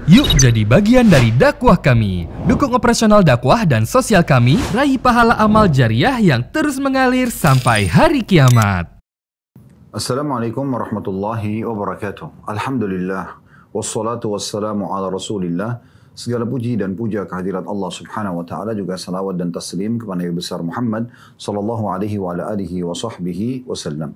Yuk jadi bagian dari dakwah kami. Dukung operasional dakwah dan sosial kami, raih pahala amal jariah yang terus mengalir sampai hari kiamat. Assalamualaikum warahmatullahi wabarakatuh. Alhamdulillah. Wassalatu wassalamu ala rasulillah. Segala puji dan puja kehadirat Allah subhanahu wa ta'ala, juga salawat dan taslim kepada Nabi besar Muhammad sallallahu alaihi wa ala alihi wa sahbihi wasallam.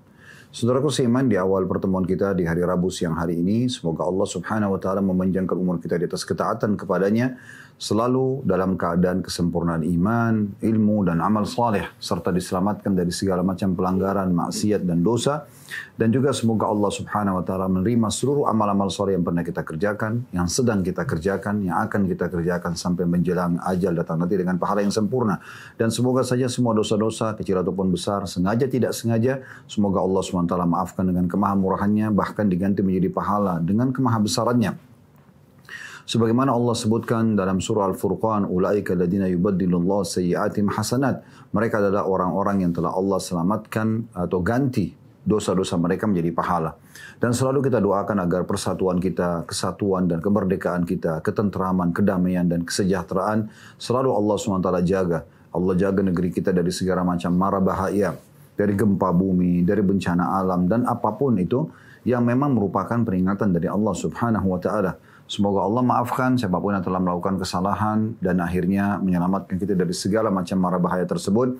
Saudaraku seiman, di awal pertemuan kita di hari Rabu siang hari ini, semoga Allah subhanahu wa ta'ala memanjangkan umur kita di atas ketaatan kepadanya, selalu dalam keadaan kesempurnaan iman, ilmu dan amal saleh, serta diselamatkan dari segala macam pelanggaran, maksiat dan dosa. Dan juga semoga Allah subhanahu wa ta'ala menerima seluruh amal-amal saleh yang pernah kita kerjakan, yang sedang kita kerjakan, yang akan kita kerjakan sampai menjelang ajal datang nanti dengan pahala yang sempurna. Dan semoga saja semua dosa-dosa, kecil ataupun besar, sengaja tidak sengaja, semoga Allah subhanahu wa ta'ala maafkan dengan kemahamurahannya, bahkan diganti menjadi pahala dengan kemahabesarannya. Sebagaimana Allah sebutkan dalam surah Al-Furqan, ulaika alladziina yubaddilullahu sayyi'atihim hasanat. Mereka adalah orang-orang yang telah Allah selamatkan atau ganti dosa-dosa mereka menjadi pahala. Dan selalu kita doakan agar persatuan kita, kesatuan dan kemerdekaan kita, ketenteraman, kedamaian dan kesejahteraan selalu Allah SWT jaga. Allah jaga negeri kita dari segala macam mara bahaya, dari gempa bumi, dari bencana alam dan apapun itu yang memang merupakan peringatan dari Allah Subhanahu wa taala. Semoga Allah maafkan siapapun yang telah melakukan kesalahan dan akhirnya menyelamatkan kita dari segala macam mara bahaya tersebut.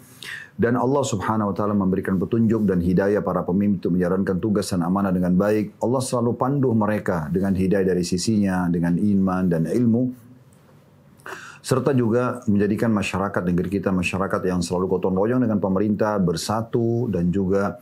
Dan Allah subhanahu wa ta'ala memberikan petunjuk dan hidayah para pemimpin untuk menjalankan tugas dan amanah dengan baik. Allah selalu pandu mereka dengan hidayah dari sisinya, dengan iman dan ilmu. Serta juga menjadikan masyarakat negeri kita masyarakat yang selalu gotong royong dengan pemerintah, bersatu dan juga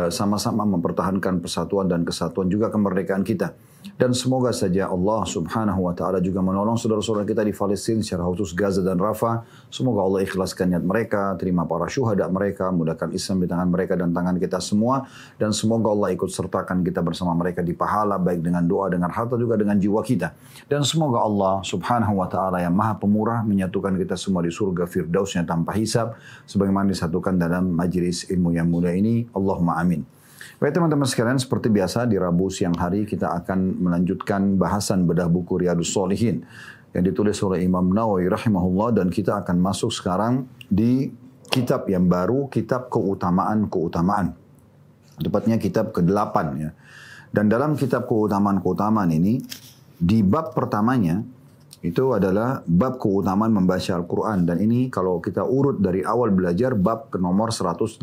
sama-sama mempertahankan persatuan dan kesatuan juga kemerdekaan kita. Dan semoga saja Allah subhanahu wa ta'ala juga menolong saudara-saudara kita di Palestina, secara khusus Gaza dan Rafah. Semoga Allah ikhlaskan niat mereka, terima para syuhada mereka, mudahkan Islam di tangan mereka dan tangan kita semua. Dan semoga Allah ikut sertakan kita bersama mereka di pahala, baik dengan doa, dengan harta, juga dengan jiwa kita. Dan semoga Allah subhanahu wa ta'ala yang maha pemurah menyatukan kita semua di surga firdausnya tanpa hisab, sebagaimana disatukan dalam majlis ilmu yang mulia ini. Allahumma amin. Baik teman-teman sekalian, seperti biasa di Rabu siang hari kita akan melanjutkan bahasan bedah buku Riyadhus Shalihin yang ditulis oleh Imam Nawawi rahimahullah, dan kita akan masuk sekarang di kitab yang baru, kitab keutamaan-keutamaan. Tepatnya kitab ke-8 ya. Dan dalam kitab keutamaan-keutamaan ini, di bab pertamanya itu adalah bab keutamaan membaca Al-Quran. Dan ini kalau kita urut dari awal belajar, bab ke nomor 180.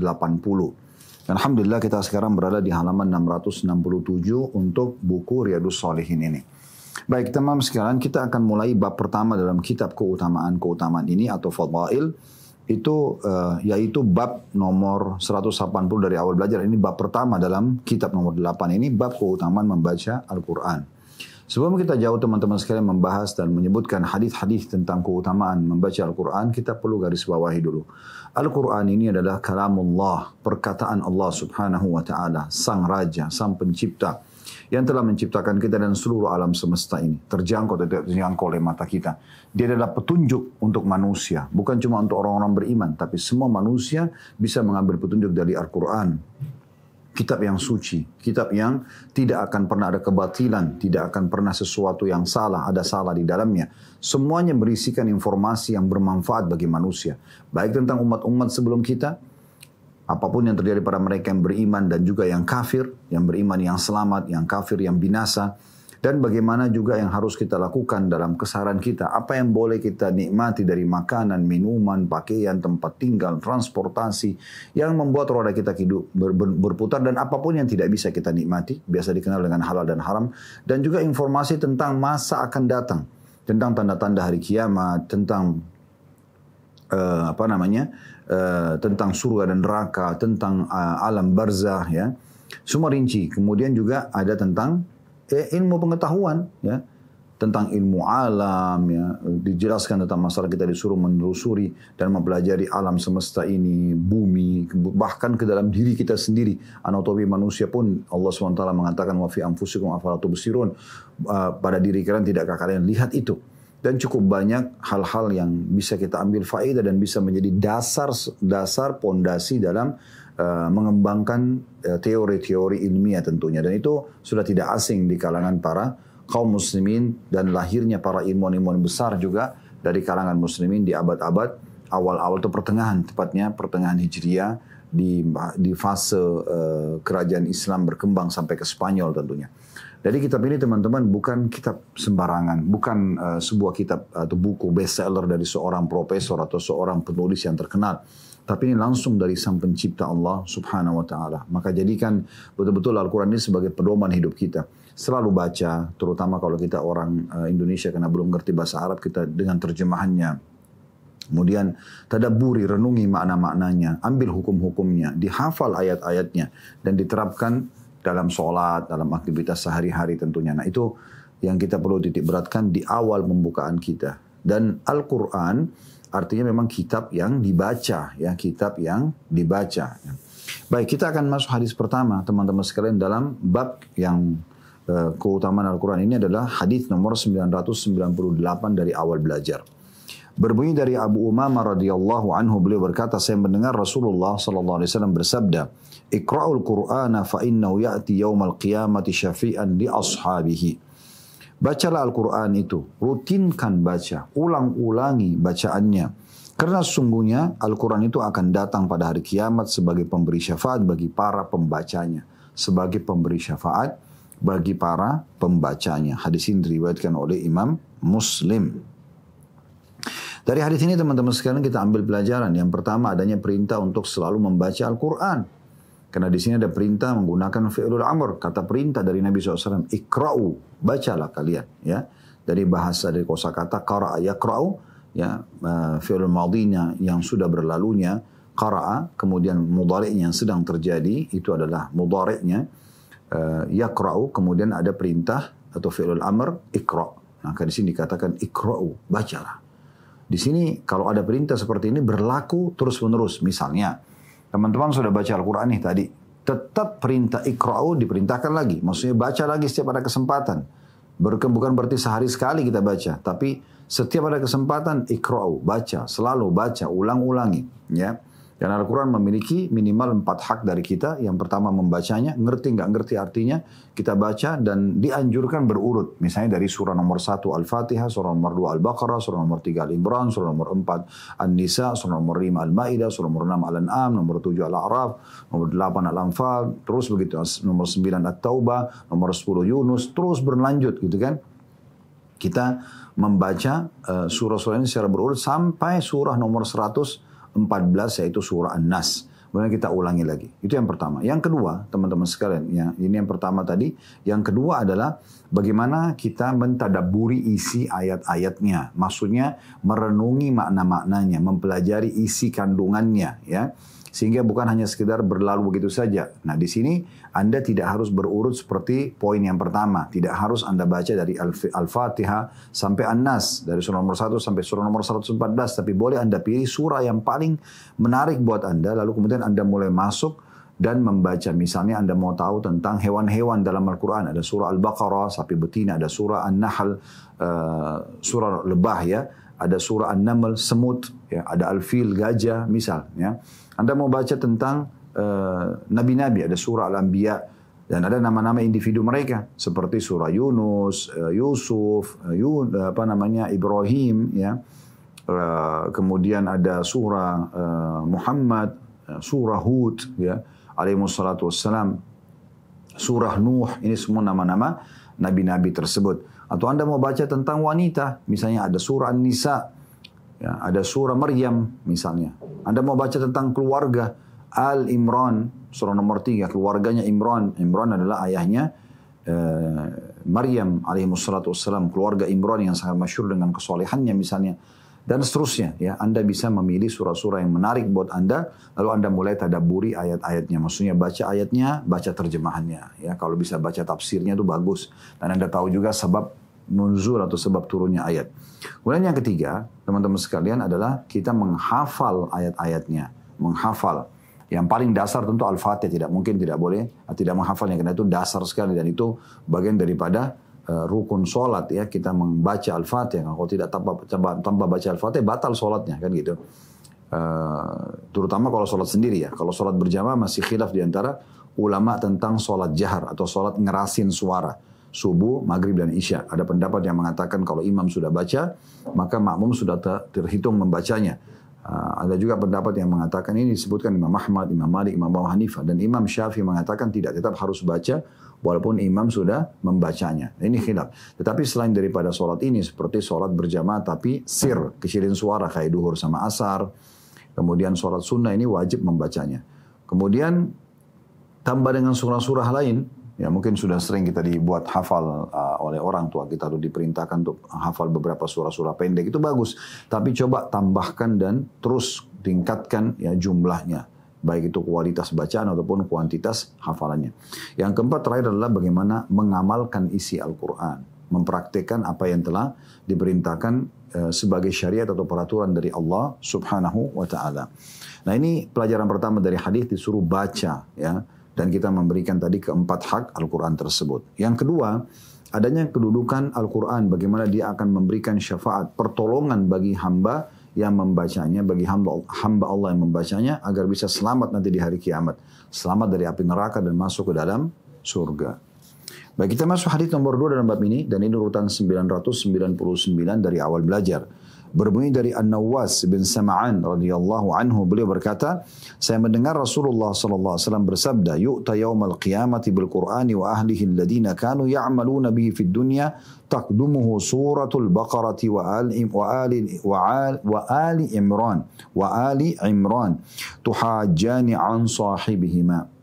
Dan alhamdulillah kita sekarang berada di halaman 667 untuk buku Riyadhus Shalihin ini. Baik teman-teman sekalian, kita akan mulai bab pertama dalam kitab keutamaan-keutamaan ini atau fadail. Itu yaitu bab nomor 180 dari awal belajar. Ini bab pertama dalam kitab nomor 8 ini, bab keutamaan membaca Al-Quran. Sebelum kita jauh teman-teman sekalian membahas dan menyebutkan hadis-hadis tentang keutamaan membaca Al-Quran, kita perlu garis bawahi dulu. Al-Quran ini adalah kalamullah, perkataan Allah subhanahu wa ta'ala, sang raja, sang pencipta, yang telah menciptakan kita dan seluruh alam semesta ini. Terjangkau atau tidak terjangkau oleh mata kita. Dia adalah petunjuk untuk manusia, bukan cuma untuk orang-orang beriman, tapi semua manusia bisa mengambil petunjuk dari Al-Quran. Kitab yang suci, kitab yang tidak akan pernah ada kebatilan, tidak akan pernah sesuatu yang salah, ada salah di dalamnya. Semuanya berisikan informasi yang bermanfaat bagi manusia. Baik tentang umat-umat sebelum kita, apapun yang terjadi pada mereka yang beriman dan juga yang kafir, yang beriman yang selamat, yang kafir yang binasa. Dan bagaimana juga yang harus kita lakukan dalam keseharian kita. Apa yang boleh kita nikmati dari makanan, minuman, pakaian, tempat tinggal, transportasi. Yang membuat roda kita hidup berputar. Dan apapun yang tidak bisa kita nikmati. Biasa dikenal dengan halal dan haram. Dan juga informasi tentang masa akan datang. Tentang tanda-tanda hari kiamat. Tentang tentang surga dan neraka. Tentang alam barzah. Ya. Semua rinci. Kemudian juga ada tentang ilmu pengetahuan ya, tentang ilmu alam ya, dijelaskan tentang masalah kita disuruh menelusuri dan mempelajari alam semesta ini, bumi, bahkan ke dalam diri kita sendiri. Anatomi manusia pun Allah SWT mengatakan wa fi anfusikum afala tubsirun, pada diri kalian tidakkah kalian lihat itu. Dan cukup banyak hal-hal yang bisa kita ambil faedah dan bisa menjadi dasar pondasi dalam mengembangkan teori-teori ilmiah tentunya. Dan itu sudah tidak asing di kalangan para kaum muslimin dan lahirnya para ilmuwan-ilmuwan besar juga dari kalangan muslimin di abad-abad awal-awal itu pertengahan, tepatnya pertengahan Hijriah di fase kerajaan Islam berkembang sampai ke Spanyol tentunya. Jadi kitab ini teman-teman bukan kitab sembarangan, bukan sebuah kitab atau buku bestseller dari seorang profesor atau seorang penulis yang terkenal. Tapi ini langsung dari sang pencipta Allah subhanahu wa ta'ala. Maka jadikan betul-betul Al-Quran ini sebagai pedoman hidup kita. Selalu baca, terutama kalau kita orang Indonesia karena belum ngerti bahasa Arab, kita dengan terjemahannya. Kemudian tadabburi, renungi makna-maknanya, ambil hukum-hukumnya, dihafal ayat-ayatnya, dan diterapkan dalam sholat, dalam aktivitas sehari-hari tentunya. Nah itu yang kita perlu titik beratkan di awal pembukaan kita. Dan Al-Quran artinya memang kitab yang dibaca, ya kitab yang dibaca. Baik, kita akan masuk hadis pertama teman-teman sekalian dalam bab yang keutamaan Al-Quran ini adalah hadis nomor 998 dari awal belajar. Berbunyi dari Abu Umamah radhiyallahu anhu, beliau berkata, saya mendengar Rasulullah sallallahu alaihi wasallam bersabda, Iqra'ul Qur'ana fa innahu ya'ti yaumal qiyamati syafi'an li ashabihi. Bacalah Al-Quran itu, rutinkan baca, ulang-ulangi bacaannya. Karena sesungguhnya Al-Quran itu akan datang pada hari kiamat sebagai pemberi syafaat bagi para pembacanya. Sebagai pemberi syafaat bagi para pembacanya. Hadis ini diriwayatkan oleh Imam Muslim. Dari hadis ini teman-teman sekalian kita ambil pelajaran. Yang pertama adanya perintah untuk selalu membaca Al-Quran. Karena di sini ada perintah menggunakan fi'lul amr, kata perintah dari Nabi SAW. Iqra'u, bacalah kalian. Ya, dari bahasa dari kosakata qara'a yaqra'u, ya fi'lul madhinya yang sudah berlalunya qara'a, kemudian mudhari'nya yang sedang terjadi itu adalah mudhari'nya yaqra'u, kemudian ada perintah atau fi'lul amr iqra'. Maka di sini dikatakan iqra'u, bacalah. Di sini kalau ada perintah seperti ini berlaku terus-menerus. Misalnya, teman-teman sudah baca Al-Quran nih tadi. Tetap perintah iqra'u diperintahkan lagi. Maksudnya baca lagi setiap ada kesempatan. Bukan berarti sehari sekali kita baca. Tapi setiap ada kesempatan iqra'u, baca. Selalu baca, ulang-ulangi. Ya. Dan Al-Quran memiliki minimal 4 hak dari kita. Yang pertama membacanya, ngerti nggak ngerti artinya, kita baca dan dianjurkan berurut. Misalnya dari surah nomor 1 Al-Fatihah, surah nomor 2 Al-Baqarah, surah nomor 3 Al-Imran, surah nomor 4 An-Nisa, surah nomor 5 Al-Ma'idah, surah nomor 6 Al-An'am, nomor 7 Al-A'raf, nomor 8 Al-Anfal, terus begitu, nomor 9 At-Taubah, nomor 10 Yunus, terus berlanjut gitu kan. Kita membaca surah-surah ini secara berurut sampai surah nomor 114 yaitu surah An-Nas. Kemudian kita ulangi lagi. Itu yang pertama. Yang kedua, teman-teman sekalian, ya, ini yang pertama tadi. Yang kedua adalah bagaimana kita mentadabburi isi ayat-ayatnya. Maksudnya merenungi makna-maknanya, mempelajari isi kandungannya, ya. Sehingga bukan hanya sekedar berlalu begitu saja. Nah, di sini Anda tidak harus berurut seperti poin yang pertama. Tidak harus Anda baca dari Al-Fatihah sampai An-Nas. Dari surah nomor 1 sampai surah nomor 114. Tapi boleh Anda pilih surah yang paling menarik buat Anda. Lalu kemudian Anda mulai masuk dan membaca. Misalnya Anda mau tahu tentang hewan-hewan dalam Al-Quran. Ada surah Al-Baqarah, sapi betina. Ada surah An-Nahl, surah lebah ya. Ada surah An-Naml, semut. Ya. Ada Al-Fil, gajah, misal. Ya. Anda mau baca tentang nabi-nabi, ada surah Al-Anbiya, dan ada nama-nama individu mereka seperti surah Yunus, Yusuf, Ibrahim, ya. Kemudian ada surah Muhammad, surah Hud, ya, alaihi wassalatu wassalam, surah Nuh, ini semua nama-nama nabi-nabi tersebut. Atau Anda mau baca tentang wanita, misalnya ada surah An-Nisa, ya, ada surah Maryam misalnya. Anda mau baca tentang keluarga, Al-Imran, surah nomor 3, keluarganya Imran. Imran adalah ayahnya Maryam alaihi wassalatu wassalam, keluarga Imran yang sangat masyhur dengan kesolehannya misalnya. Dan seterusnya, ya. Anda bisa memilih surah-surah yang menarik buat Anda, lalu Anda mulai tadabburi ayat-ayatnya. Maksudnya baca ayatnya, baca terjemahannya. Ya, kalau bisa baca tafsirnya itu bagus. Dan Anda tahu juga sebab nuzul atau sebab turunnya ayat. Kemudian yang ketiga, teman-teman sekalian, adalah kita menghafal ayat-ayatnya. Menghafal. Yang paling dasar tentu Al-Fatihah, tidak mungkin tidak boleh tidak menghafalnya, karena itu dasar sekali dan itu bagian daripada rukun solat, ya. Kita membaca Al-Fatihah. Kalau tidak tanpa baca Al-Fatihah batal solatnya, kan gitu. Terutama kalau solat sendiri, ya. Kalau solat berjamaah masih khilaf diantara ulama tentang solat jahar atau solat ngerasin suara. subuh, maghrib dan isya. Ada pendapat yang mengatakan kalau imam sudah baca, maka makmum sudah terhitung membacanya. Ada juga pendapat yang mengatakan ini disebutkan Imam Ahmad, Imam Malik, Imam Abu Hanifah dan Imam Syafi'i mengatakan tidak, tetap harus baca walaupun imam sudah membacanya. Ini khilaf. Tetapi selain daripada sholat ini seperti sholat berjamaah tapi kecilin suara kayak duhur sama asar. Kemudian sholat sunnah ini wajib membacanya. Kemudian tambah dengan surah-surah lain. Ya mungkin sudah sering kita dibuat hafal oleh orang tua kita, atau diperintahkan untuk hafal beberapa surah-surah pendek, itu bagus. Tapi coba tambahkan dan terus tingkatkan ya jumlahnya, baik itu kualitas bacaan ataupun kuantitas hafalannya. Yang keempat terakhir adalah bagaimana mengamalkan isi Al-Quran, mempraktikkan apa yang telah diperintahkan sebagai syariat atau peraturan dari Allah Subhanahu wa Ta'ala. Nah ini pelajaran pertama dari hadis, disuruh baca ya. Dan kita memberikan tadi keempat hak Al-Quran tersebut. Yang kedua, adanya kedudukan Al-Quran, bagaimana dia akan memberikan syafaat, pertolongan bagi hamba yang membacanya, bagi hamba Allah yang membacanya, agar bisa selamat nanti di hari kiamat. Selamat dari api neraka dan masuk ke dalam surga. Baik, kita masuk hadis nomor 2 dalam bab ini, dan ini urutan 999 dari awal belajar. Berbunyi dari An-Nawas bin Sam'an radhiyallahu anhu, beliau berkata, saya mendengar Rasulullah sallallahu alaihi wasallam bersabda, yu'ta yaumal qiyamati bil Qur'ani wa ahlihi alladhina kanu ya'maluna bihi fid dunya taqdumuhu suratul Baqarati wa ali Imran tuhajjani an sahibihima.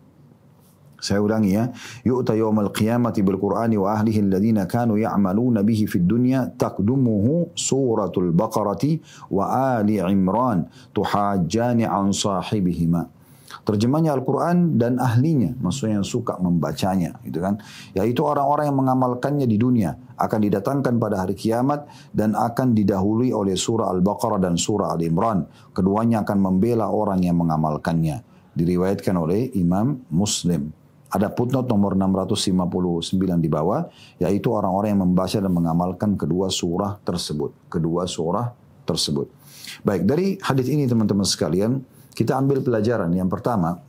Saya ulangi ya. Yu'ta yawmal qiyamati bil Qur'ani wa ahlihi alladhina kanu ya'maluna bihi fid dunya taqdumuhu suratul Baqarati wa ali Imran tuhajjani an sahibihima. Terjemahnya Al-Quran dan ahlinya, maksudnya yang suka membacanya, gitu kan? Yaitu orang-orang yang mengamalkannya di dunia akan didatangkan pada hari kiamat dan akan didahului oleh surah Al-Baqarah dan surah Al-Imran. Keduanya akan membela orang yang mengamalkannya. Diriwayatkan oleh Imam Muslim. Ada footnote nomor 659 di bawah, yaitu orang-orang yang membaca dan mengamalkan kedua surah tersebut. Baik, dari hadis ini teman-teman sekalian, kita ambil pelajaran. Yang pertama,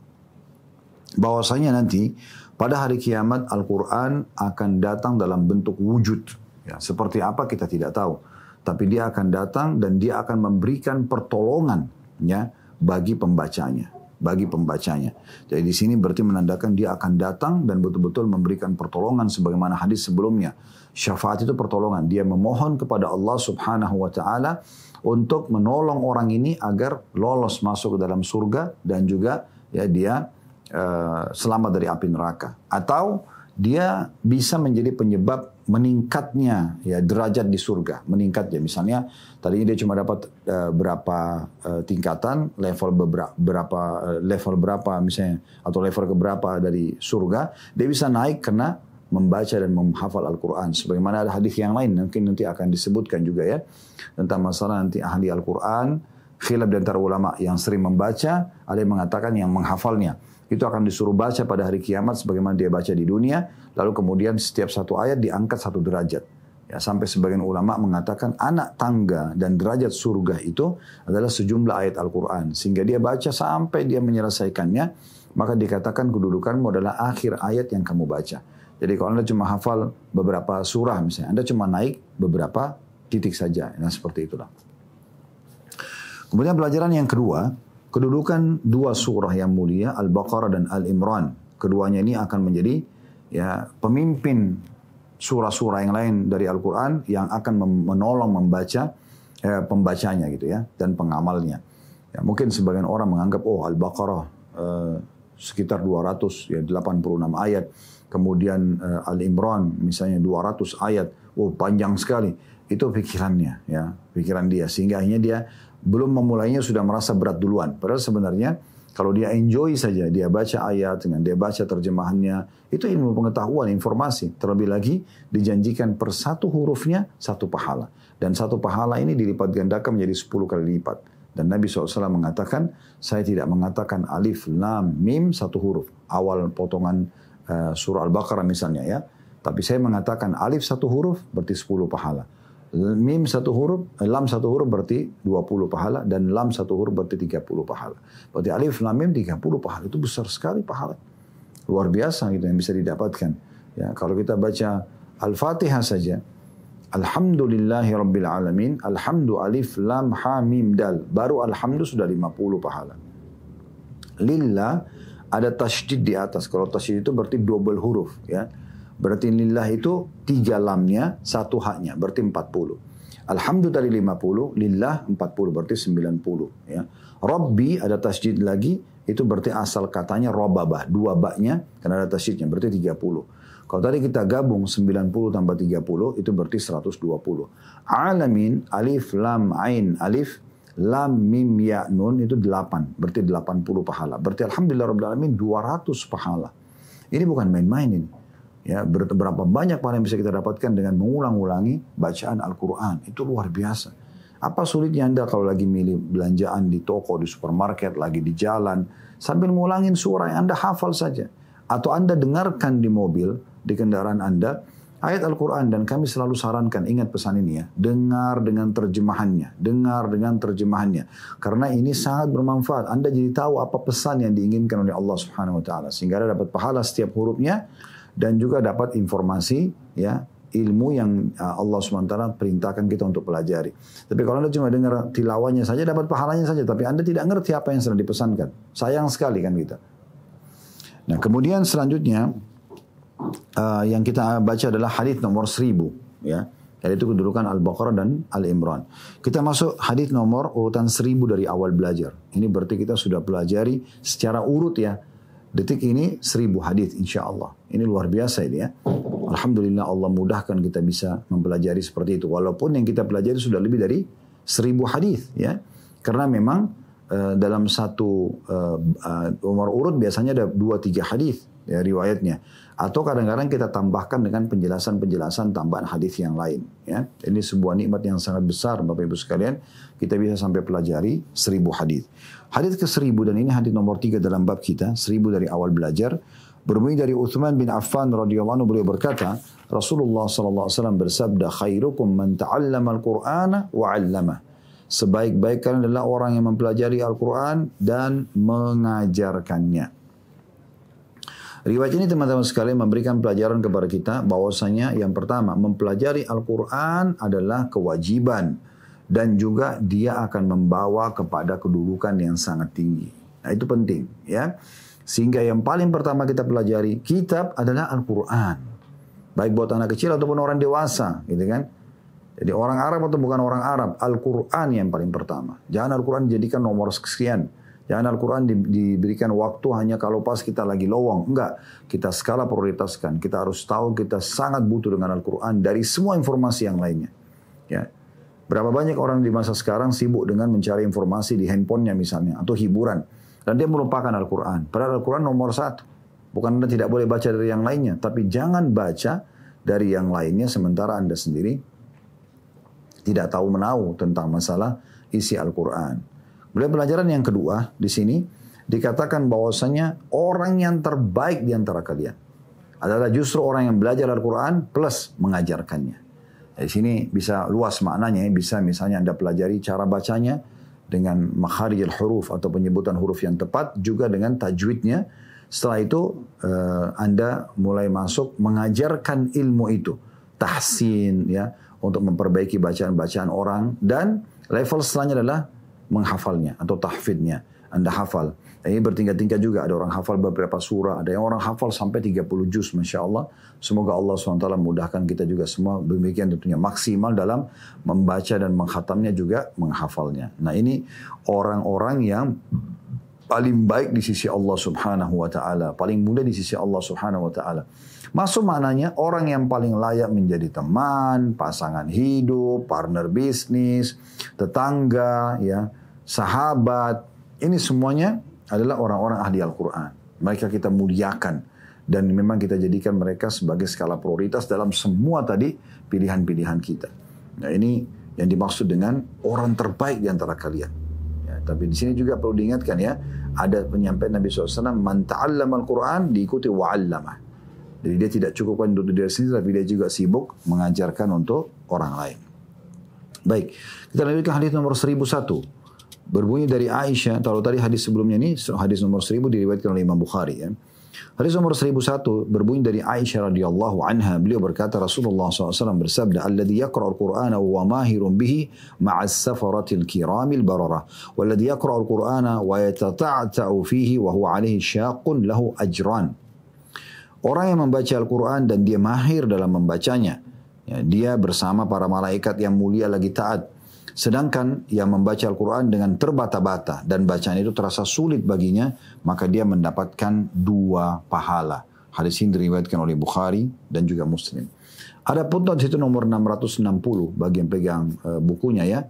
bahwasanya nanti pada hari kiamat Al-Quran akan datang dalam bentuk wujud. Ya, seperti apa kita tidak tahu. Tapi dia akan datang dan dia akan memberikan pertolongan ya, bagi pembacanya. Jadi di sini berarti menandakan dia akan datang dan betul-betul memberikan pertolongan sebagaimana hadis sebelumnya. Syafaat itu pertolongan. Dia memohon kepada Allah Subhanahu wa Ta'ala untuk menolong orang ini agar lolos masuk ke dalam surga dan juga ya dia selamat dari api neraka. Atau dia bisa menjadi penyebab meningkatnya ya derajat di surga, meningkat ya. Misalnya tadinya dia cuma dapat berapa tingkatan, level berapa misalnya, atau level keberapa dari surga, dia bisa naik karena membaca dan menghafal Al-Quran. Sebagaimana ada hadis yang lain, mungkin nanti akan disebutkan juga ya, tentang masalah nanti ahli Al-Quran, khilaf di antara ulama yang sering membaca, ada yang mengatakan yang menghafalnya. Itu akan disuruh baca pada hari kiamat sebagaimana dia baca di dunia, lalu kemudian setiap satu ayat diangkat satu derajat. Ya, sampai sebagian ulama mengatakan anak tangga dan derajat surga itu adalah sejumlah ayat Al-Quran. Sehingga dia baca sampai dia menyelesaikannya, maka dikatakan kedudukanmu adalah akhir ayat yang kamu baca. Jadi kalau Anda cuma hafal beberapa surah misalnya, Anda cuma naik beberapa titik saja. Nah seperti itulah. Kemudian pelajaran yang kedua, kedudukan dua surah yang mulia, Al-Baqarah dan Al-Imran. Keduanya ini akan menjadi ya pemimpin surah-surah yang lain dari Al-Quran yang akan menolong membaca pembacanya gitu ya, dan pengamalnya. Ya, mungkin sebagian orang menganggap Al-Baqarah sekitar 286 ayat. Kemudian Al-Imran misalnya 200 ayat. Panjang sekali. Itu pikirannya ya, pikiran dia. Sehingga akhirnya dia belum memulainya sudah merasa berat duluan. Padahal sebenarnya kalau dia enjoy saja, dia baca ayat, dengan dia baca terjemahannya, itu ilmu pengetahuan, informasi. Terlebih lagi dijanjikan per satu hurufnya satu pahala. Dan satu pahala ini dilipat gandakan menjadi 10 kali lipat. Dan Nabi SAW mengatakan, saya tidak mengatakan alif, lam, mim satu huruf. Awal potongan surah Al-Baqarah misalnya ya. Tapi saya mengatakan alif satu huruf berarti 10 pahala. Mim satu huruf, lam satu huruf berarti 20 pahala, dan lam satu huruf berarti 30 pahala. Berarti alif, lam, mim 30 pahala. Itu besar sekali pahala. Luar biasa gitu yang bisa didapatkan. Ya, kalau kita baca Al-Fatihah saja. Alhamdulillahi Rabbil Alamin. Alhamdu alif lam ha mim dal. Baru alhamdu sudah 50 pahala. Lillah ada tasydid di atas. Kalau tasydid itu berarti double huruf. Ya. Berarti lillah itu 3 lamnya, 1 haknya. Berarti 40. Alhamdu tadi 50, lillah 40 berarti 90. Ya. Rabbi ada tasydid lagi, itu berarti asal katanya robabah, 2 baknya karena ada tasydidnya, berarti 30. Kalau tadi kita gabung 90 tambah 30, itu berarti 120. Alamin, alif, lam, ain, alif, lam, mim, ya, nun, itu 8. Berarti 80 pahala. Berarti alhamdulillah Rabbil Alamin 200 pahala. Ini bukan main-main ini. Ya, berapa banyak pahala yang bisa kita dapatkan dengan mengulang-ulangi bacaan Al-Quran. Itu luar biasa. Apa sulitnya Anda kalau lagi milih belanjaan di toko, di supermarket, lagi di jalan, sambil ngulangin surah yang Anda hafal saja. Atau Anda dengarkan di mobil, di kendaraan Anda, ayat Al-Quran. Dan kami selalu sarankan, ingat pesan ini ya, dengar dengan terjemahannya. Dengar dengan terjemahannya. Karena ini sangat bermanfaat. Anda jadi tahu apa pesan yang diinginkan oleh Allah Subhanahu Wa Taala. Sehingga Anda dapat pahala setiap hurufnya. Dan juga dapat informasi, ya, ilmu yang Allah SWT perintahkan kita untuk pelajari. Tapi kalau Anda cuma dengar tilawahnya saja, dapat pahalanya saja. Tapi Anda tidak ngerti apa yang sedang dipesankan. Sayang sekali kan kita. Nah kemudian selanjutnya, yang kita baca adalah hadis nomor 1000. Ya. Yaitu kedudukan Al-Baqarah dan Al-Imran. Kita masuk hadis nomor urutan 1000 dari awal belajar. Ini berarti kita sudah pelajari secara urut ya. Detik ini 1000 hadis insya Allah. Ini luar biasa ini ya. Alhamdulillah Allah mudahkan kita bisa mempelajari seperti itu. Walaupun yang kita pelajari sudah lebih dari 1000 hadis ya. Karena memang dalam satu nomor urut biasanya ada 2-3 hadis ya, riwayatnya. Atau kadang-kadang kita tambahkan dengan penjelasan-penjelasan tambahan hadis yang lain ya. Ini sebuah nikmat yang sangat besar Bapak Ibu sekalian. Kita bisa sampai pelajari 1000 hadis. Hadis ke-1000 dan ini hadis nomor 3 dalam bab kita, 1000 dari awal belajar. Berbunyi dari Uthman bin Affan radhiyallahu anhu, beliau berkata, Rasulullah sallallahu alaihi wasallam bersabda, khairukum man ta'allama al-Qur'ana wa 'allamah. Sebaik-baik kalian adalah orang yang mempelajari Al-Qur'an dan mengajarkannya. Riwayat ini teman-teman sekalian memberikan pelajaran kepada kita bahwasanya yang pertama, mempelajari Al-Qur'an adalah kewajiban. Dan juga dia akan membawa kepada kedudukan yang sangat tinggi. Nah itu penting ya. Sehingga yang paling pertama kita pelajari kitab adalah Al-Quran. Baik buat anak kecil ataupun orang dewasa gitu kan. Jadi orang Arab atau bukan orang Arab, Al-Quran yang paling pertama. Jangan Al-Quran dijadikan nomor sekian. Jangan Al-Quran diberikan waktu hanya kalau pas kita lagi lowong. Enggak, kita skala prioritaskan. Kita harus tahu kita sangat butuh dengan Al-Quran dari semua informasi yang lainnya. Ya. Berapa banyak orang di masa sekarang sibuk dengan mencari informasi di handphonenya misalnya, atau hiburan. Dan dia melupakan Al-Quran. Padahal Al-Quran nomor 1. Bukan Anda tidak boleh baca dari yang lainnya. Tapi jangan baca dari yang lainnya sementara Anda sendiri tidak tahu menahu tentang masalah isi Al-Quran. Kemudian pelajaran yang kedua di sini dikatakan bahwasanya orang yang terbaik di antara kalian adalah justru orang yang belajar Al-Quran plus mengajarkannya. Di sini bisa luas maknanya, bisa misalnya Anda pelajari cara bacanya dengan makharijul huruf atau penyebutan huruf yang tepat, juga dengan tajwidnya. Setelah itu Anda mulai masuk mengajarkan ilmu itu, tahsin ya, untuk memperbaiki bacaan-bacaan orang, dan level setelahnya adalah menghafalnya atau tahfidnya. Anda hafal. Ini bertingkat-tingkat juga. Ada orang hafal beberapa surah. Ada yang orang hafal sampai 30 juz. Masya Allah. Semoga Allah SWT mudahkan kita juga semua. Demikian tentunya maksimal dalam membaca dan menghatamnya juga menghafalnya. Nah ini orang-orang yang paling baik di sisi Allah Subhanahu Wa Taala. Paling mulia di sisi Allah Subhanahu Wa Taala. Masuk maknanya orang yang paling layak menjadi teman, pasangan hidup, partner bisnis, tetangga, ya, sahabat. Ini semuanya adalah orang-orang ahli Al-Quran. Mereka kita muliakan. Dan memang kita jadikan mereka sebagai skala prioritas dalam semua tadi pilihan-pilihan kita. Nah ini yang dimaksud dengan orang terbaik di antara kalian. Ya, tapi di sini juga perlu diingatkan ya. Ada penyampaian Nabi SAW. Man ta'allama Al-Quran diikuti wa'allamah. Jadi dia tidak cukup untuk diri sendiri. Tapi dia juga sibuk mengajarkan untuk orang lain. Baik. Kita lanjutkan hadis nomor 1001. Berbunyi dari Aisyah, kalau tadi hadis sebelumnya ini hadis nomor 1000 diriwayatkan oleh Imam Bukhari ya. Hadis nomor 1001 berbunyi dari Aisyah radhiyallahu anha. Beliau berkata Rasulullah SAW bersabda, "Alladhi yaqra'ul Qur'ana wa mahirun bihi ma'as safaratil kiramil bararah. Walladhi yaqra'ul Qur'ana wa yatata'ta'u fihi wa huwa 'alaihi syaqqun lahu ajran." Orang yang membaca Al-Quran dan dia mahir dalam membacanya, ya, dia bersama para malaikat yang mulia lagi taat. Sedangkan yang membaca Al-Quran dengan terbata-bata dan bacaan itu terasa sulit baginya, maka dia mendapatkan 2 pahala. Hadis ini diriwayatkan oleh Bukhari dan juga Muslim. Ada footnote di situ nomor 660 bagi yang pegang bukunya ya,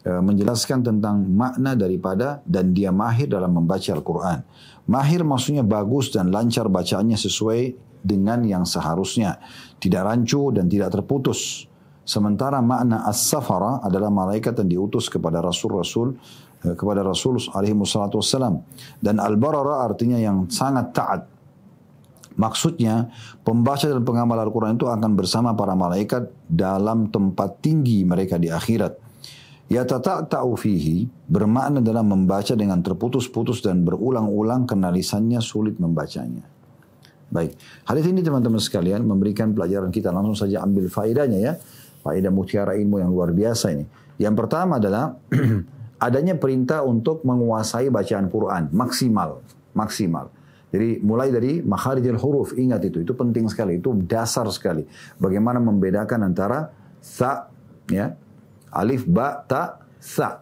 menjelaskan tentang makna daripada dan dia mahir dalam membaca Al-Quran. Mahir maksudnya bagus dan lancar bacaannya sesuai dengan yang seharusnya, tidak rancu dan tidak terputus. Sementara makna as-safara adalah malaikat yang diutus kepada Rasul alaihi wassalatu wassalam. Dan al-barara artinya yang sangat taat. Maksudnya pembaca dan pengamal Al-Quran itu akan bersama para malaikat dalam tempat tinggi mereka di akhirat. Yatata'ta'u fihi bermakna dalam membaca dengan terputus-putus dan berulang-ulang karena lisannya sulit membacanya. Baik, hadis ini teman-teman sekalian memberikan pelajaran kita, langsung saja ambil faedahnya ya. Faedah mutiara ilmu yang luar biasa ini. Yang pertama adalah adanya perintah untuk menguasai bacaan Quran maksimal. Jadi mulai dari makharijul huruf, ingat itu penting sekali, itu dasar sekali. Bagaimana membedakan antara sa, ya, alif, ba, ta, sa,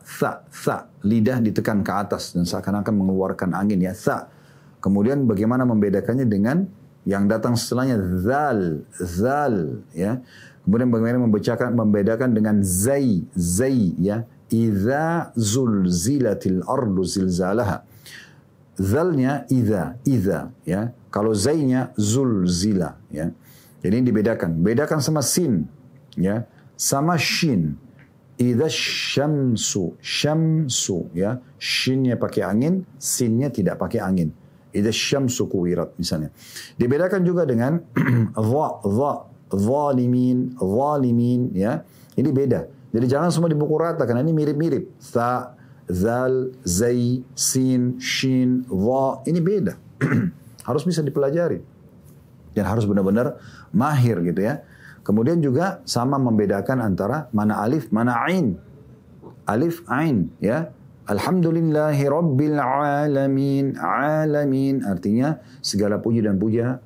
lidah ditekan ke atas dan seakan-akan mengeluarkan angin ya, sa. Kemudian bagaimana membedakannya dengan yang datang setelahnya zal, ya. Kemudian bagaimana membedakan dengan zai ya. Idza zulzilatil ardu zilzalaha. Zalnya idza ya. Kalau zainya zulzila ya. Jadi ini dibedakan. Bedakan sama sin ya. Sama shin. Idza syamsu ya. Shinnya pakai angin, sinnya tidak pakai angin. Idza syamsu kuwirat misalnya. Dibedakan juga dengan dha zalimin ya, ini beda. Jadi jangan semua dipukul rata karena ini mirip-mirip. Tha, zal, zai, sin, shin, dha, ini beda. Harus bisa dipelajari dan harus benar-benar mahir gitu ya. Kemudian juga sama membedakan antara mana alif, mana ain. Alif, ain ya. Alhamdulillahi Rabbil Alamin. Alamin artinya segala puji dan puja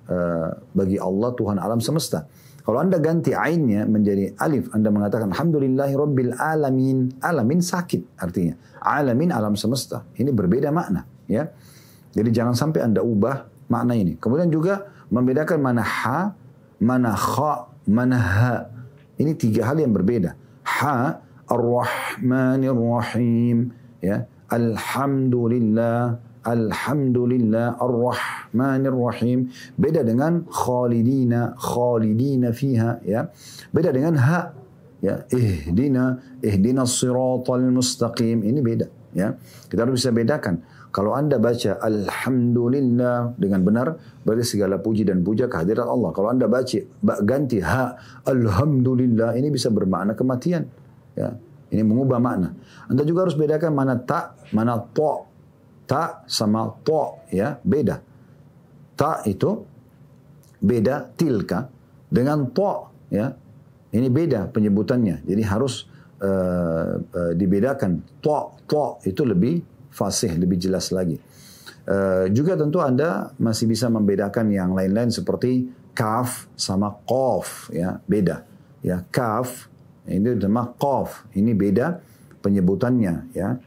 bagi Allah Tuhan alam semesta. Kalau anda ganti ainnya menjadi alif, anda mengatakan Alhamdulillahi Rabbil Alamin. Alamin sakit artinya. Alamin alam semesta. Ini berbeda makna. Ya. Jadi jangan sampai anda ubah makna ini. Kemudian juga membedakan mana ha, mana kha, mana ha. Ini 3 hal yang berbeda. Ha, Ar-Rahmanir Rahim. Ya. Alhamdulillah. Alhamdulillah Ar-Rahmanir Rahim. Beda dengan khalidina fiha ya. Beda dengan ha ya. Ihdina siratal mustaqim. Ini beda ya. Kita harus bisa bedakan. Kalau anda baca Alhamdulillah dengan benar, berarti segala puji dan puja kehadirat Allah. Kalau anda baca ganti ha Alhamdulillah, ini bisa bermakna kematian ya. Ini mengubah makna. Anda juga harus bedakan mana ta, mana to. Ta sama to ya, beda. Ta itu beda tilka dengan to ya. Ini beda penyebutannya. Jadi harus dibedakan. To itu lebih fasih, lebih jelas lagi. Juga tentu Anda masih bisa membedakan yang lain-lain seperti kaf sama qaf ya, beda. Ya, kaf ini sama qaf, ini beda penyebutannya ya.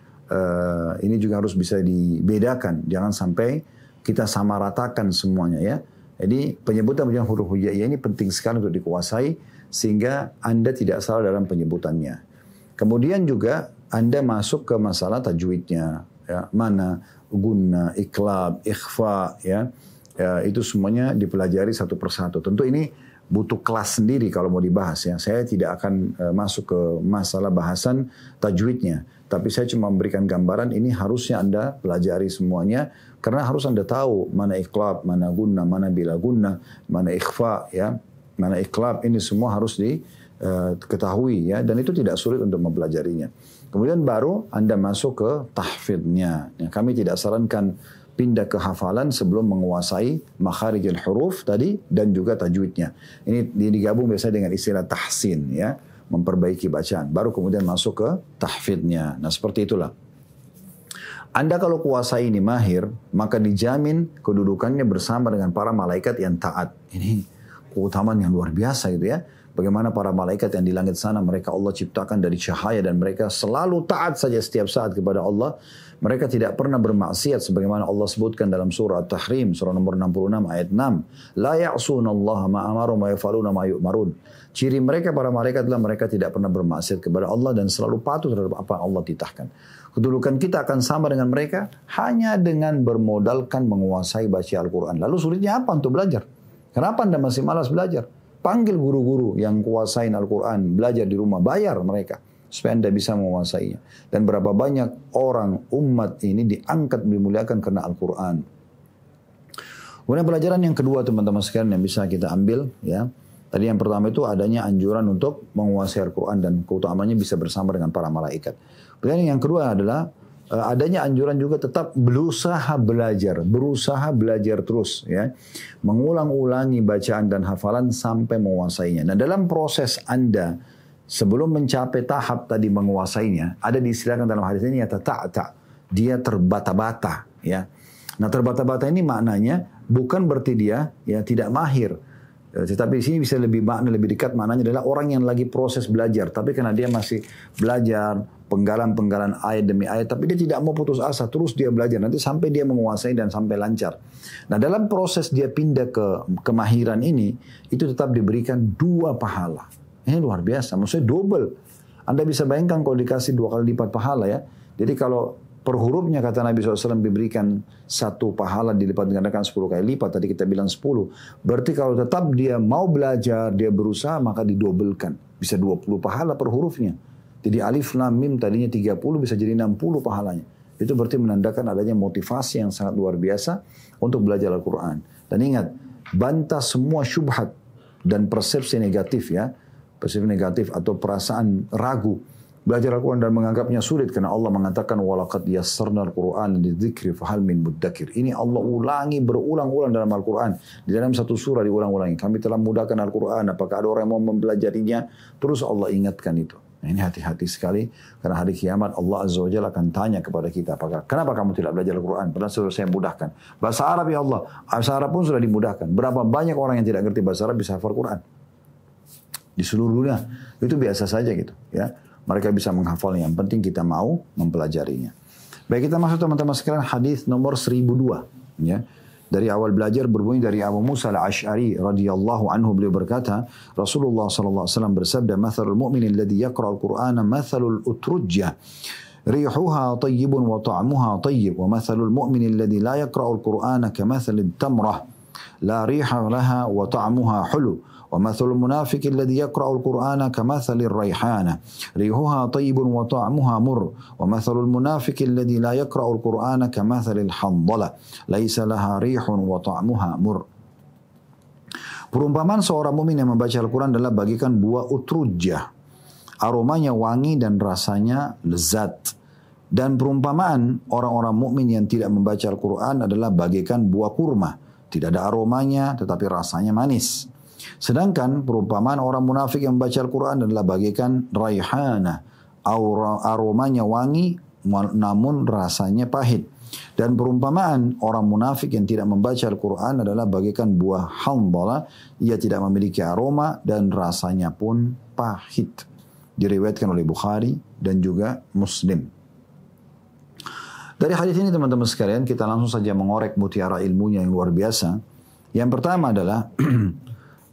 Ini juga harus bisa dibedakan. Jangan sampai kita samaratakan semuanya ya. Jadi penyebutan huruf hijaiyah ini penting sekali untuk dikuasai sehingga Anda tidak salah dalam penyebutannya. Kemudian juga Anda masuk ke masalah tajwidnya ya. Mana gunna, iklab, ikhfa ya. Itu semuanya dipelajari satu persatu. Tentu ini butuh kelas sendiri kalau mau dibahas ya. Saya tidak akan masuk ke masalah bahasan tajwidnya. Tapi saya cuma memberikan gambaran, ini harusnya Anda pelajari semuanya. Karena harus Anda tahu mana iklab, mana gunna, mana bila gunna, mana ikhfa, ya, mana iklab. Ini semua harus diketahui ya. Dan itu tidak sulit untuk mempelajarinya. Kemudian baru Anda masuk ke tahfidnya. Ya, kami tidak sarankan pindah ke hafalan sebelum menguasai makharijul huruf tadi dan juga tajwidnya. Ini digabung biasanya dengan istilah tahsin ya, memperbaiki bacaan. Baru kemudian masuk ke tahfidnya. Nah seperti itulah. Anda kalau kuasai ini mahir, maka dijamin kedudukannya bersama dengan para malaikat yang taat. Ini keutamaan yang luar biasa gitu ya. Bagaimana para malaikat yang di langit sana, mereka Allah ciptakan dari cahaya dan mereka selalu taat saja setiap saat kepada Allah. Mereka tidak pernah bermaksiat sebagaimana Allah sebutkan dalam surah At-Tahrim, surah nomor 66 ayat 6. La ya'sunallaha ma amaru ma yaf'aluna ma yu'marun. Ciri mereka para malaikat adalah mereka tidak pernah bermaksiat kepada Allah dan selalu patuh terhadap apa yang Allah titahkan. Kedudukan kita akan sama dengan mereka hanya dengan bermodalkan menguasai baca Al-Quran. Lalu sulitnya apa untuk belajar? Kenapa Anda masih malas belajar? Panggil guru-guru yang kuasain Al-Quran, belajar di rumah, bayar mereka supaya Anda bisa menguasainya. Dan berapa banyak orang umat ini diangkat dimuliakan karena Al-Quran. Kemudian pelajaran yang kedua teman-teman sekalian yang bisa kita ambil ya. Tadi yang pertama itu adanya anjuran untuk menguasai Al-Quran dan keutamanya bisa bersama dengan para malaikat. Kemudian yang kedua adalah adanya anjuran juga tetap berusaha belajar terus ya. Mengulang-ulangi bacaan dan hafalan sampai menguasainya. Nah dalam proses Anda sebelum mencapai tahap tadi menguasainya, ada diistilahkan dalam hadis ini yata'ta, dia terbata-bata ya. Nah terbata-bata ini maknanya bukan berarti dia ya tidak mahir. Tetapi di sini bisa lebih dekat maknanya adalah orang yang lagi proses belajar, tapi karena dia masih belajar penggalan ayat demi ayat, tapi dia tidak mau putus asa, terus dia belajar nanti sampai dia menguasai dan sampai lancar. Nah dalam proses dia pindah ke kemahiran ini, itu tetap diberikan 2 pahala. Ini luar biasa, maksudnya double. Anda bisa bayangkan kalau dikasih 2 kali lipat pahala ya. Jadi kalau per hurufnya kata Nabi SAW diberikan 1 pahala dilipat gandakan 10 kali lipat. Tadi kita bilang 10. Berarti kalau tetap dia mau belajar, dia berusaha, maka didobelkan. Bisa 20 pahala per hurufnya. Jadi alif, lam, mim tadinya 30 bisa jadi 60 pahalanya. Itu berarti menandakan adanya motivasi yang sangat luar biasa untuk belajar Al-Quran. Dan ingat, bantah semua syubhat dan persepsi negatif ya. Persepsi negatif atau perasaan ragu. Belajar Al-Quran dan menganggapnya sulit karena Allah mengatakan walaqad yassarna al-Qur'an lidzikri fahal min muddakir. Ini Allah ulangi berulang-ulang dalam Al-Quran. Di dalam satu surah diulang-ulangi. Kami telah mudahkan Al-Quran. Apakah ada orang yang mau mempelajarinya? Terus Allah ingatkan itu. Nah, ini hati-hati sekali karena hari kiamat Allah Azza wa Jalla akan tanya kepada kita, kenapa kamu tidak belajar Al-Quran? Padahal sudah saya mudahkan. Bahasa Arab ya Allah, bahasa Arab pun sudah dimudahkan. Berapa banyak orang yang tidak ngerti bahasa Arab bisa hafal Quran? Di seluruh dunia itu biasa saja gitu ya. Mereka bisa menghafalnya. Yang penting kita mau mempelajarinya. Baik, kita masuk teman-teman sekalian hadis nomor 1002 ya. Dari awal belajar berbunyi dari Abu Musa al-Ash'ari radhiyallahu anhu, beliau berkata, Rasulullah sallallahu alaihi wasallam bersabda, "Mathalul mu'min alladhi yaqra'ul Qur'ana mathalul utrujjah, rihuha tayyibun wa ta'muha tayyib, wa mathalul mu'min alladhi la yaqra'ul Qur'ana kamathalid tamrah, la riha laha wa ta'muha hulu." ومثل المنافق الذي يقرأ القرآن كمثل الريحانة ريحها طيب وطعمها مر ومثل المنافق الذي لا يقرأ القرآن كمثل الحنظلة ليس لها ريح وطعمها مر. Perumpamaan seorang mukmin yang membaca Al-Quran adalah bagikan buah utrujjah, aromanya wangi dan rasanya lezat. Dan perumpamaan orang-orang mukmin yang tidak membaca Al-Quran adalah bagikan buah kurma, tidak ada aromanya tetapi rasanya manis. Sedangkan perumpamaan orang munafik yang membaca Al-Quran adalah bagaikan raihana, aromanya wangi namun rasanya pahit. Dan perumpamaan orang munafik yang tidak membaca Al-Quran adalah bagaikan buah handala, ia tidak memiliki aroma dan rasanya pun pahit. Diriwayatkan oleh Bukhari dan juga Muslim. Dari hadis ini teman-teman sekalian kita langsung saja mengorek mutiara ilmunya yang luar biasa. Yang pertama adalah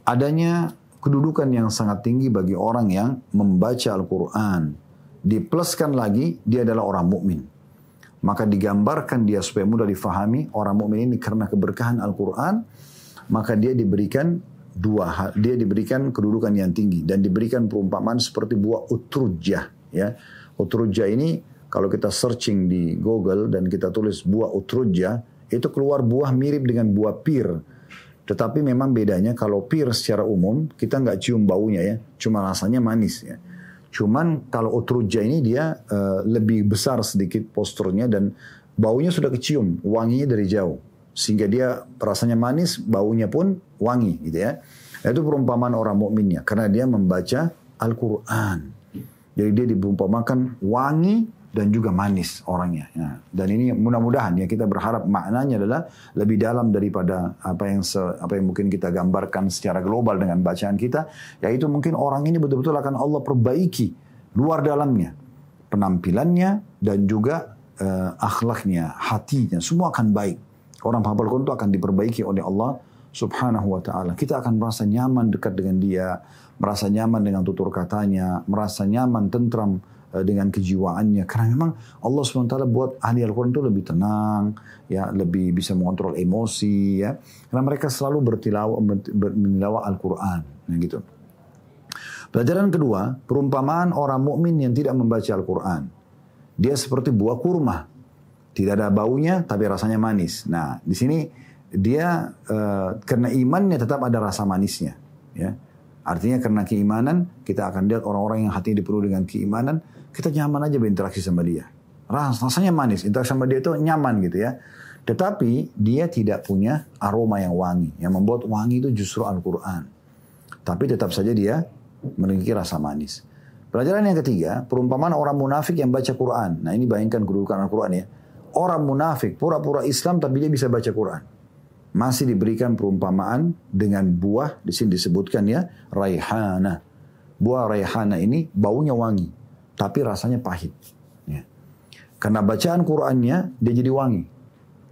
adanya kedudukan yang sangat tinggi bagi orang yang membaca Al-Quran. Dipluskan lagi, dia adalah orang mukmin. Maka digambarkan dia supaya mudah difahami, orang mukmin ini karena keberkahan Al-Quran, maka dia diberikan dia diberikan kedudukan yang tinggi. Dan diberikan perumpamaan seperti buah utrujjah. Ya. Utrujjah ini, kalau kita searching di Google dan kita tulis buah utrujjah, itu keluar buah mirip dengan buah pir. Tetapi memang bedanya kalau pir secara umum kita nggak cium baunya ya, cuma rasanya manis ya. Cuman kalau utrujjah ini dia lebih besar sedikit posturnya dan baunya sudah kecium, wanginya dari jauh. Sehingga dia rasanya manis, baunya pun wangi gitu ya. Itu perumpamaan orang mukminnya karena dia membaca Al-Quran. Jadi dia diperumpamakan wangi dan juga manis orangnya. Ya. Dan ini mudah-mudahan ya kita berharap maknanya adalah lebih dalam daripada apa yang mungkin kita gambarkan secara global dengan bacaan kita. Yaitu mungkin orang ini betul-betul akan Allah perbaiki luar dalamnya. Penampilannya dan juga akhlaknya, hatinya, semua akan baik. Orang hafal Quran itu akan diperbaiki oleh Allah Subhanahu wa ta'ala. Kita akan merasa nyaman dekat dengan dia, merasa nyaman dengan tutur katanya, merasa nyaman, tentram dengan kejiwaannya. Karena memang Allah SWT buat ahli Al-Quran itu lebih tenang, ya, lebih bisa mengontrol emosi, ya. Karena mereka selalu menilawah Al-Quran, ya, gitu. Pelajaran kedua, perumpamaan orang mukmin yang tidak membaca Al-Quran. Dia seperti buah kurma, tidak ada baunya tapi rasanya manis. Nah, di sini dia karena imannya tetap ada rasa manisnya, ya. Artinya karena keimanan kita akan lihat orang-orang yang hatinya dipenuhi dengan keimanan, kita nyaman aja berinteraksi sama dia. Rasanya manis, interaksi sama dia itu nyaman gitu ya. Tetapi dia tidak punya aroma yang wangi. Yang membuat wangi itu justru Al-Quran. Tapi tetap saja dia memiliki rasa manis. Pelajaran yang ketiga, perumpamaan orang munafik yang baca Quran. Nah ini bayangkan kedudukan Al-Quran ya. Orang munafik pura-pura Islam tapi dia bisa baca Quran. Masih diberikan perumpamaan dengan buah, di sini disebutkan ya, raihana. Buah raihana ini baunya wangi, tapi rasanya pahit. Ya. Karena bacaan Qur'annya dia jadi wangi.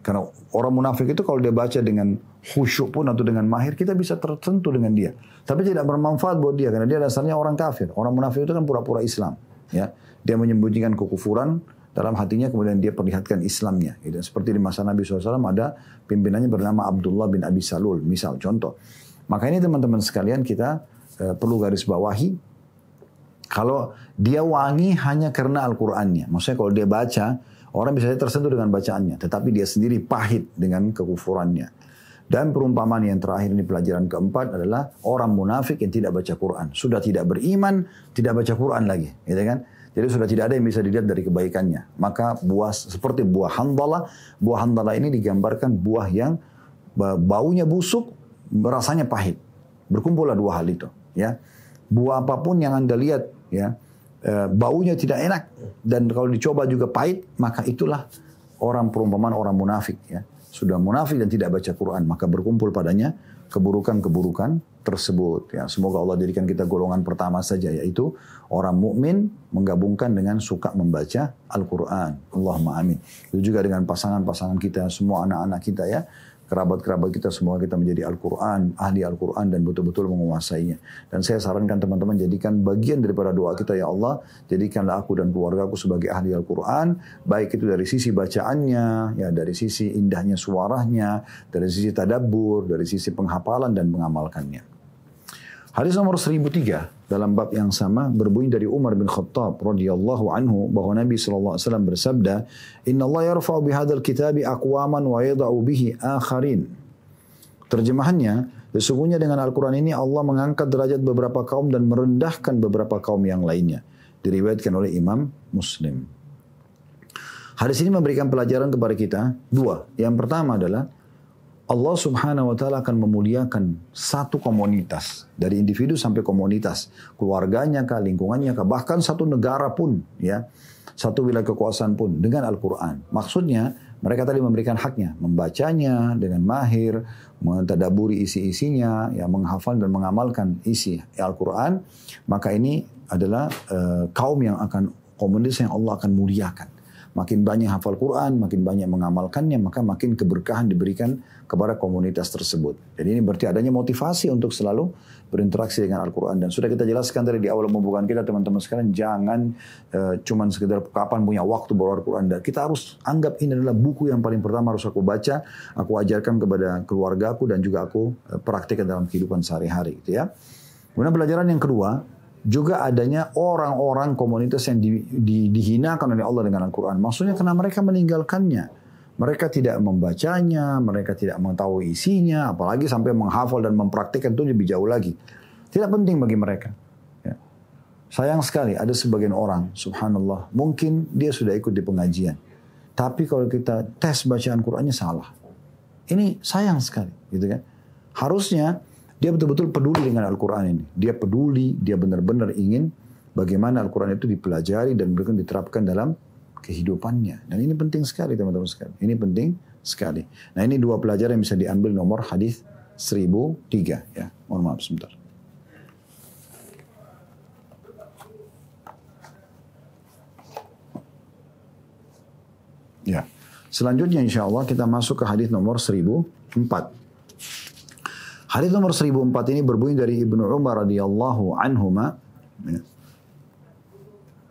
Karena orang munafik itu kalau dia baca dengan khusyuk pun atau dengan mahir, kita bisa tersentuh dengan dia. Tapi tidak bermanfaat buat dia, karena dia dasarnya orang kafir. Orang munafik itu kan pura-pura Islam. Ya. Dia menyembunyikan kekufuran dalam hatinya, kemudian dia perlihatkan Islamnya. Gitu. Seperti di masa Nabi SAW ada pimpinannya bernama Abdullah bin Abi Salul, misal contoh. Maka ini teman-teman sekalian kita perlu garis bawahi, kalau dia wangi hanya karena Al-Qurannya. Maksudnya kalau dia baca, orang bisa tersentuh dengan bacaannya, tetapi dia sendiri pahit dengan kekufurannya. Dan perumpamaan yang terakhir ini pelajaran keempat adalah orang munafik yang tidak baca Quran. Sudah tidak beriman, tidak baca Quran lagi. Gitu kan? Jadi sudah tidak ada yang bisa dilihat dari kebaikannya. Maka buah seperti buah handalah ini digambarkan buah yang baunya busuk, rasanya pahit. Berkumpullah dua hal itu. Ya, buah apapun yang Anda lihat, ya, baunya tidak enak dan kalau dicoba juga pahit, maka itulah perumpamaan orang munafik. Ya, sudah munafik dan tidak baca Quran, maka berkumpul padanya keburukan-keburukan tersebut. Ya, semoga Allah jadikan kita golongan pertama saja, yaitu orang mukmin menggabungkan dengan suka membaca Al-Quran. Allahumma amin. Itu juga dengan pasangan-pasangan kita, semua anak-anak kita ya, kerabat-kerabat kita, semua kita menjadi Al-Quran, ahli Al-Quran dan betul-betul menguasainya. Dan saya sarankan teman-teman jadikan bagian daripada doa kita, ya Allah, jadikanlah aku dan keluarga aku sebagai ahli Al-Quran, baik itu dari sisi bacaannya, ya, dari sisi indahnya suaranya, dari sisi tadabbur, dari sisi penghafalan dan mengamalkannya. Hadis nomor 1003 dalam bab yang sama berbunyi dari Umar bin Khattab radhiyallahu anhu bahwa Nabi sallallahu alaihi wasallam bersabda, "Inna Allah yarfa'u bihadzal kitabi aqwaman wa yada'u bihi akharin." Terjemahannya, sesungguhnya dengan Al-Quran ini Allah mengangkat derajat beberapa kaum dan merendahkan beberapa kaum yang lainnya. Diriwayatkan oleh Imam Muslim. Hadis ini memberikan pelajaran kepada kita dua. Yang pertama adalah Allah subhanahu wa ta'ala akan memuliakan satu komunitas. Dari individu sampai komunitas. Keluarganya kah, lingkungannya kah, bahkan satu negara pun. Ya, satu wilayah kekuasaan pun dengan Al-Quran. Maksudnya mereka tadi memberikan haknya. Membacanya dengan mahir. Mentadaburi isi-isinya. Ya, menghafal dan mengamalkan isi Al-Quran. Maka ini adalah kaum yang akan, komunitas yang Allah akan muliakan. Makin banyak hafal Quran, makin banyak mengamalkannya, maka makin keberkahan diberikan kepada komunitas tersebut. Jadi ini berarti adanya motivasi untuk selalu berinteraksi dengan Al-Quran. Dan sudah kita jelaskan tadi di awal pembukaan kita, teman-teman sekalian, jangan cuman sekedar kapan punya waktu bawa Al-Quran. Dan kita harus anggap ini adalah buku yang paling pertama harus aku baca, aku ajarkan kepada keluargaku dan juga aku praktikkan dalam kehidupan sehari-hari. Gitu ya. Kemudian pelajaran yang kedua, juga adanya orang-orang komunitas yang dihinakan oleh Allah dengan Al-Quran. Maksudnya karena mereka meninggalkannya. Mereka tidak membacanya, mereka tidak mengetahui isinya, apalagi sampai menghafal dan mempraktikkan itu lebih jauh lagi. Tidak penting bagi mereka. Ya. Sayang sekali ada sebagian orang, subhanallah, mungkin dia sudah ikut di pengajian. tapi kalau kita tes bacaan Qur'annya salah. Ini sayang sekali, gitu kan? Harusnya dia betul-betul peduli dengan Al-Quran ini. Dia peduli, dia benar-benar ingin bagaimana Al-Quran itu dipelajari dan diterapkan dalam kehidupannya. Dan ini penting sekali teman-teman sekalian. Ini penting sekali. Nah ini dua pelajaran yang bisa diambil nomor hadis 1003. Ya, mohon maaf sebentar. Ya. Selanjutnya insya Allah kita masuk ke hadis nomor 1004. Hadis nomor 1004 ini berbunyi dari Ibnu Umar radhiyallahu anhuma.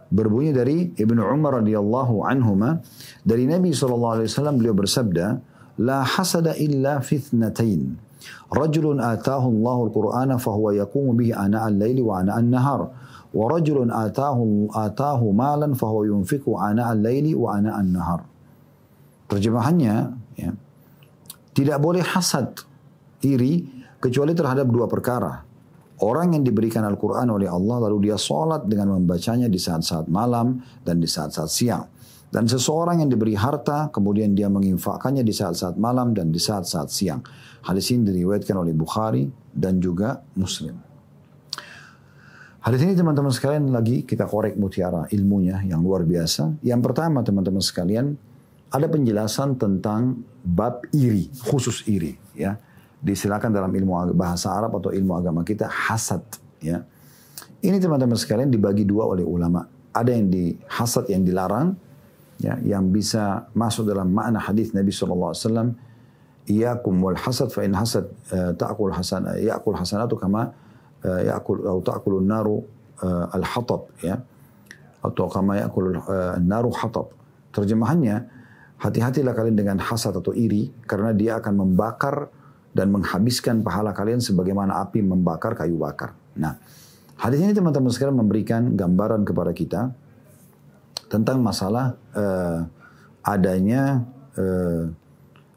Berbunyi dari Ibnu Umar radhiyallahu anhuma dari Nabi SAW beliau bersabda, "La hasada illa fi ithnatain. Rajulun atahu Allahu al-Qur'ana fahuwa yaqumu bihi ana al-laili wa ana an-nahar. Wa rajulun atahu malan fahuwa yunfiqu ana al-laili wa ana an-nahar." Terjemahannya, ya, tidak boleh hasad, iri, kecuali terhadap dua perkara. Orang yang diberikan Al-Quran oleh Allah lalu dia sholat dengan membacanya di saat-saat malam dan di saat-saat siang. Dan seseorang yang diberi harta kemudian dia menginfakkannya di saat-saat malam dan di saat-saat siang. Hadis ini diriwayatkan oleh Bukhari dan juga Muslim. Hadis ini teman-teman sekalian lagi kita korek mutiara ilmunya yang luar biasa. Yang pertama teman-teman sekalian, ada penjelasan tentang bab iri, khusus iri, ya. Disilakan dalam ilmu bahasa Arab atau ilmu agama kita hasad, ya. Ini teman-teman sekalian dibagi dua oleh ulama. Ada yang di hasad yang dilarang, ya, yang bisa masuk dalam makna hadis Nabi SAW, "Iyakum wal hasad fa in hasad ta'kul hasanatu kama ta'kulun naru al-hatab," ya. Atau kama ya'kul naru hatab. Terjemahannya, hati-hatilah kalian dengan hasad atau iri, karena dia akan membakar dan menghabiskan pahala kalian sebagaimana api membakar kayu bakar. Nah, hadis ini teman-teman sekalian memberikan gambaran kepada kita tentang masalah adanya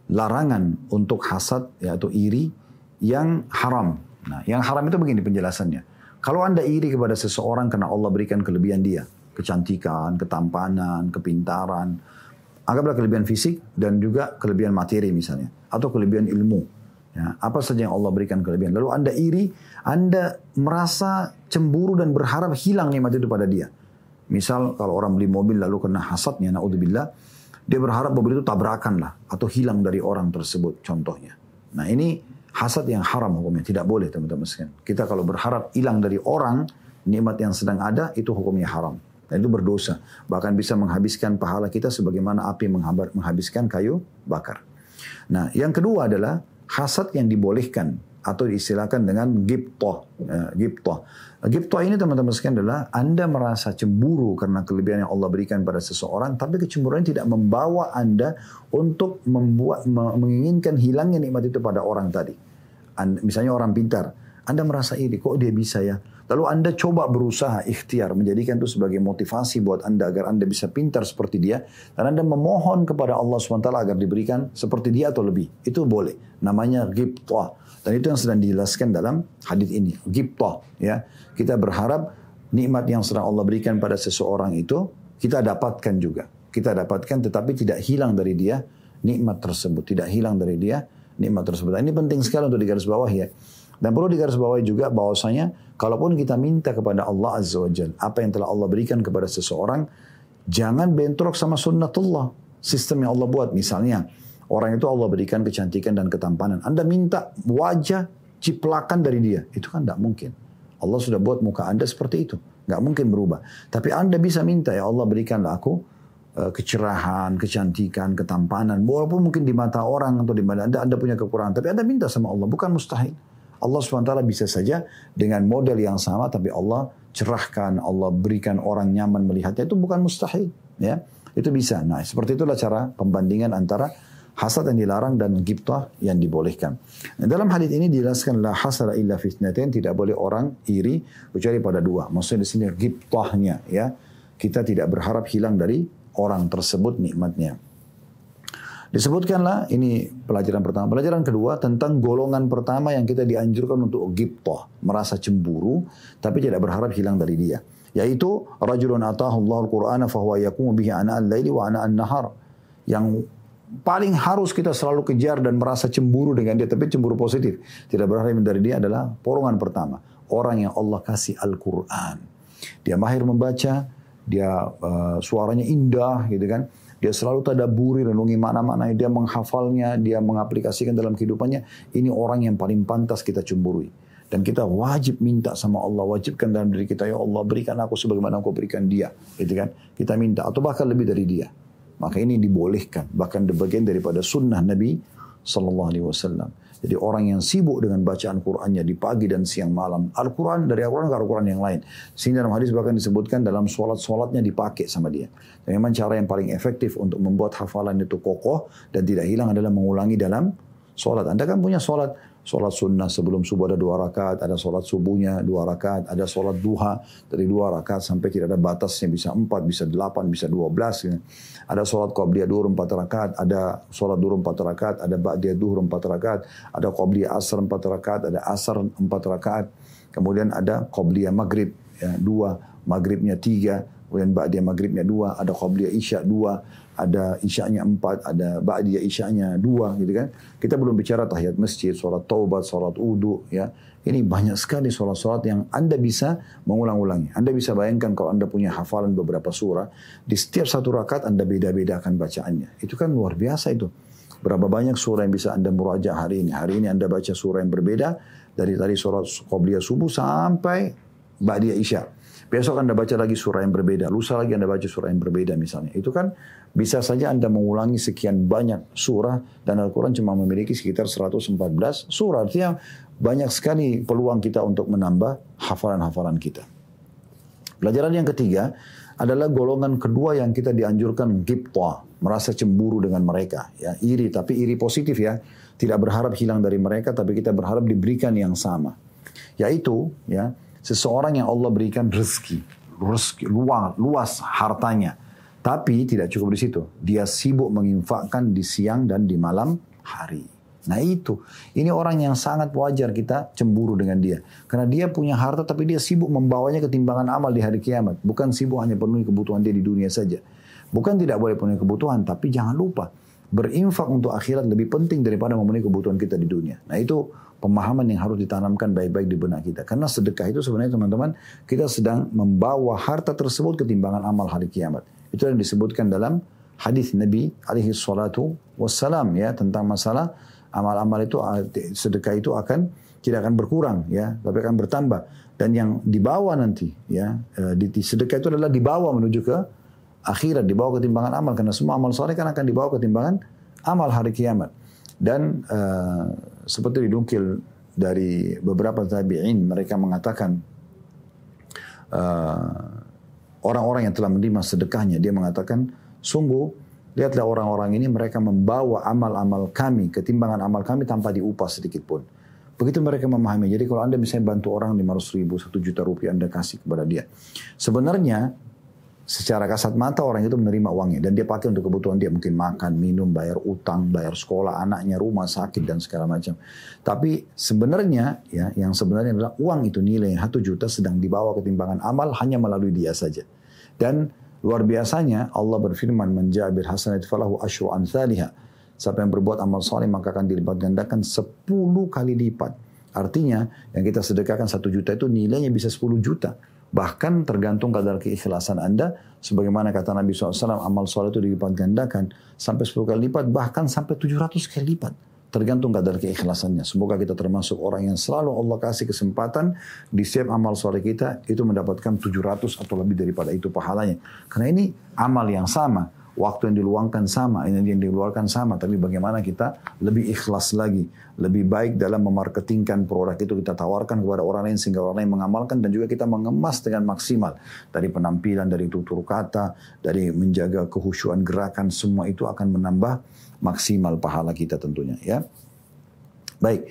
larangan untuk hasad, yaitu iri yang haram. Nah, yang haram itu begini penjelasannya. Kalau Anda iri kepada seseorang karena Allah berikan kelebihan dia, kecantikan, ketampanan, kepintaran, anggaplah kelebihan fisik dan juga kelebihan materi misalnya, atau kelebihan ilmu. Ya, apa saja yang Allah berikan kelebihan. Lalu Anda iri, Anda merasa cemburu dan berharap hilang nikmat itu pada dia. Misal kalau orang beli mobil lalu kena hasadnya, naudzubillah, dia berharap mobil itu tabrakan lah atau hilang dari orang tersebut contohnya. Nah ini hasad yang haram hukumnya, tidak boleh teman-teman sekalian. Kita kalau berharap hilang dari orang nikmat yang sedang ada, itu hukumnya haram. Dan itu berdosa. Bahkan bisa menghabiskan pahala kita sebagaimana api menghabiskan kayu bakar. Nah yang kedua adalah hasad yang dibolehkan atau diistilahkan dengan ghibthah. Ghibthah ini teman-teman sekalian adalah Anda merasa cemburu karena kelebihan yang Allah berikan pada seseorang, tapi kecemburuan tidak membawa Anda untuk menginginkan hilangnya nikmat itu pada orang tadi. Misalnya orang pintar, Anda merasa iri, kok dia bisa ya? Lalu Anda coba berusaha ikhtiar menjadikan itu sebagai motivasi buat Anda agar Anda bisa pintar seperti dia. Dan Anda memohon kepada Allah SWT agar diberikan seperti dia atau lebih. Itu boleh. Namanya ghibthah. Dan itu yang sedang dijelaskan dalam hadis ini. Ghibthah. Ya. Kita berharap nikmat yang sedang Allah berikan pada seseorang itu kita dapatkan juga. Kita dapatkan tetapi tidak hilang dari dia nikmat tersebut. Tidak hilang dari dia nikmat tersebut. Ini penting sekali untuk digarisbawahi ya. Dan perlu digarisbawahi juga bahwasanya kalaupun kita minta kepada Allah Azza wa Jalla apa yang telah Allah berikan kepada seseorang, jangan bentrok sama sunnatullah. Sistem yang Allah buat. Misalnya, orang itu Allah berikan kecantikan dan ketampanan. Anda minta wajah ciplakan dari dia. Itu kan tidak mungkin. Allah sudah buat muka Anda seperti itu. Nggak mungkin berubah. Tapi Anda bisa minta, ya Allah berikanlah aku kecerahan, kecantikan, ketampanan. Walaupun mungkin di mata orang atau di mata Anda punya kekurangan. Tapi Anda minta sama Allah. Bukan mustahil. Allah SWT bisa saja dengan model yang sama, tapi Allah cerahkan, Allah berikan orang nyaman melihatnya, itu bukan mustahil. Ya, itu bisa. Nah, seperti itulah cara pembandingan antara hasad yang dilarang dan ghibthah yang dibolehkan. Nah, dalam hadis ini dijelaskan la hasada illa fitnatain, tidak boleh orang iri kecuali pada dua. Maksudnya di sini ghibthahnya, ya, kita tidak berharap hilang dari orang tersebut nikmatnya. Disebutkanlah ini pelajaran pertama. Pelajaran kedua tentang golongan pertama yang kita dianjurkan untuk ghibthah, merasa cemburu tapi tidak berharap hilang dari dia, yaitu rajulun atahu Allahul Qur'ana fahuwa yaqumu bihi ana al-laili wa ana an-nahar, yang paling harus kita selalu kejar dan merasa cemburu dengan dia, tapi cemburu positif. Tidak berharap dari dia adalah golongan pertama. Orang yang Allah kasih Al-Quran. Dia mahir membaca, dia suaranya indah gitu kan. Dia selalu tadabburi, renungi makna-makna, dia menghafalnya, dia mengaplikasikan dalam kehidupannya. Ini orang yang paling pantas kita cemburui. Dan kita wajib minta sama Allah, wajibkan dalam diri kita, ya Allah berikan aku sebagaimana Engkau berikan dia, gitu kan? Kita minta, atau bahkan lebih dari dia. Maka ini dibolehkan, bahkan bagian daripada sunnah Nabi SAW. Jadi orang yang sibuk dengan bacaan Qur'annya di pagi dan siang malam, Al-Quran dari Al-Quran ke Al-Quran yang lain. Sehingga dalam hadis bahkan disebutkan dalam sholat-sholatnya dipakai sama dia. Dan memang cara yang paling efektif untuk membuat hafalan itu kokoh dan tidak hilang adalah mengulangi dalam sholat. Anda kan punya sholat sunnah sebelum subuh ada 2 rakaat, ada sholat subuhnya 2 rakaat, ada sholat duha dari 2 rakaat sampai tidak ada batasnya, bisa 4, bisa 8, bisa 12. Ya. Ada sholat qabliyah duhur 4 rakaat, ada sholat duhur 4 rakaat, ada ba'diyah duhur 4 rakaat, ada qabliyah asar 4 rakaat, ada asar 4 rakaat, kemudian ada qabliyah maghrib ya, 2, maghribnya 3, kemudian ba'diyah maghribnya 2, ada qabliyah isya 2, ada isya'nya 4, ada ba'diyah isya'nya 2 gitu kan. Kita belum bicara tahiyat masjid, sholat taubat, sholat wudu ya. Ini banyak sekali sholat-sholat yang Anda bisa mengulang-ulangi. Anda bisa bayangkan kalau Anda punya hafalan beberapa surah, di setiap satu rakaat Anda beda-bedakan bacaannya. Itu kan luar biasa itu. Berapa banyak surah yang bisa Anda muraja hari ini. Hari ini Anda baca surah yang berbeda, dari tadi sholat qabliyah subuh sampai ba'diyah isya. Besok Anda baca lagi surah yang berbeda. Lusa lagi Anda baca surah yang berbeda misalnya. Itu kan bisa saja Anda mengulangi sekian banyak surah. Dan Al-Quran cuma memiliki sekitar 114 surah. Artinya banyak sekali peluang kita untuk menambah hafalan-hafalan kita. Pelajaran yang ketiga adalah golongan kedua yang kita dianjurkan ghibta. Merasa cemburu dengan mereka. Ya, iri, tapi iri positif ya. Tidak berharap hilang dari mereka, tapi kita berharap diberikan yang sama. Yaitu ya, seseorang yang Allah berikan rezeki luas hartanya, tapi tidak cukup di situ. Dia sibuk menginfakkan di siang dan di malam hari. Nah ini orang yang sangat wajar kita cemburu dengan dia, karena dia punya harta tapi dia sibuk membawanya ke timbangan amal di hari kiamat. Bukan sibuk hanya penuhi kebutuhan dia di dunia saja. Bukan tidak boleh penuhi kebutuhan, tapi jangan lupa berinfak untuk akhirat lebih penting daripada memenuhi kebutuhan kita di dunia. Nah itu pemahaman yang harus ditanamkan baik-baik di benak kita. Karena sedekah itu sebenarnya teman-teman, kita sedang membawa harta tersebut ke timbangan amal hari kiamat. Itu yang disebutkan dalam hadis Nabi alaihi salatu wassalam ya, tentang masalah amal-amal itu, sedekah itu tidak akan berkurang ya, tapi akan bertambah. Dan yang dibawa nanti ya, di sedekah itu adalah dibawa menuju ke akhirat, dibawa ke timbangan amal. Karena semua amal saleh kan akan dibawa ke timbangan amal hari kiamat. Dan seperti dinukil dari beberapa tabi'in, mereka mengatakan orang-orang yang telah menerima sedekahnya, dia mengatakan, sungguh lihatlah orang-orang ini, mereka membawa amal-amal kami ke timbangan amal kami tanpa diupah sedikit pun. Begitu mereka memahami. Jadi kalau Anda misalnya bantu orang 500 ribu, 1 juta rupiah Anda kasih kepada dia, sebenarnya secara kasat mata orang itu menerima uangnya dan dia pakai untuk kebutuhan dia, mungkin makan, minum, bayar utang, bayar sekolah anaknya, rumah sakit dan segala macam. Tapi sebenarnya ya, yang sebenarnya adalah uang itu nilai 1 juta sedang dibawa ke timbangan amal hanya melalui dia saja. Dan luar biasanya Allah berfirman, "Man ja'a bil hasanati falahu asyru amsalihha." Siapa yang berbuat amal saleh maka akan dilipat gandakan 10 kali lipat. Artinya yang kita sedekahkan 1 juta itu nilainya bisa 10 juta. Bahkan tergantung kadar keikhlasan Anda. Sebagaimana kata Nabi SAW, amal soleh itu dilipat gandakan sampai 10 kali lipat, bahkan sampai 700 kali lipat. Tergantung kadar keikhlasannya. Semoga kita termasuk orang yang selalu Allah kasih kesempatan di setiap amal soleh kita itu mendapatkan 700 atau lebih daripada itu pahalanya. Karena ini amal yang sama. Waktu yang diluangkan sama, energi yang dikeluarkan sama, tapi bagaimana kita lebih ikhlas lagi, lebih baik dalam memarketingkan produk itu, kita tawarkan kepada orang lain sehingga orang lain mengamalkan, dan juga kita mengemas dengan maksimal dari penampilan, dari tutur kata, dari menjaga kehusyuan gerakan, semua itu akan menambah maksimal pahala kita tentunya ya. Baik,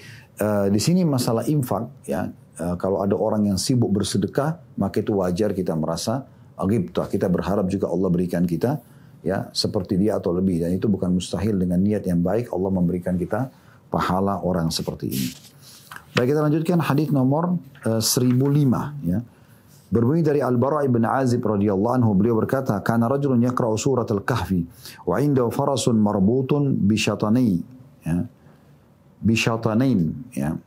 di sini masalah infak ya, kalau ada orang yang sibuk bersedekah maka itu wajar kita merasa ghibtah, kita berharap juga Allah berikan kita ya seperti dia atau lebih, dan itu bukan mustahil dengan niat yang baik Allah memberikan kita pahala orang seperti ini. Baik, kita lanjutkan hadis nomor 1005 ya. Berbunyi dari Al-Bara' bin Azib radhiyallahu anhu, beliau berkata, "Kana rajulun yaqra'u surat al-Kahfi wa 'indahu farasun marbutun bi syatanain." Ya. Bi syatanain, ya.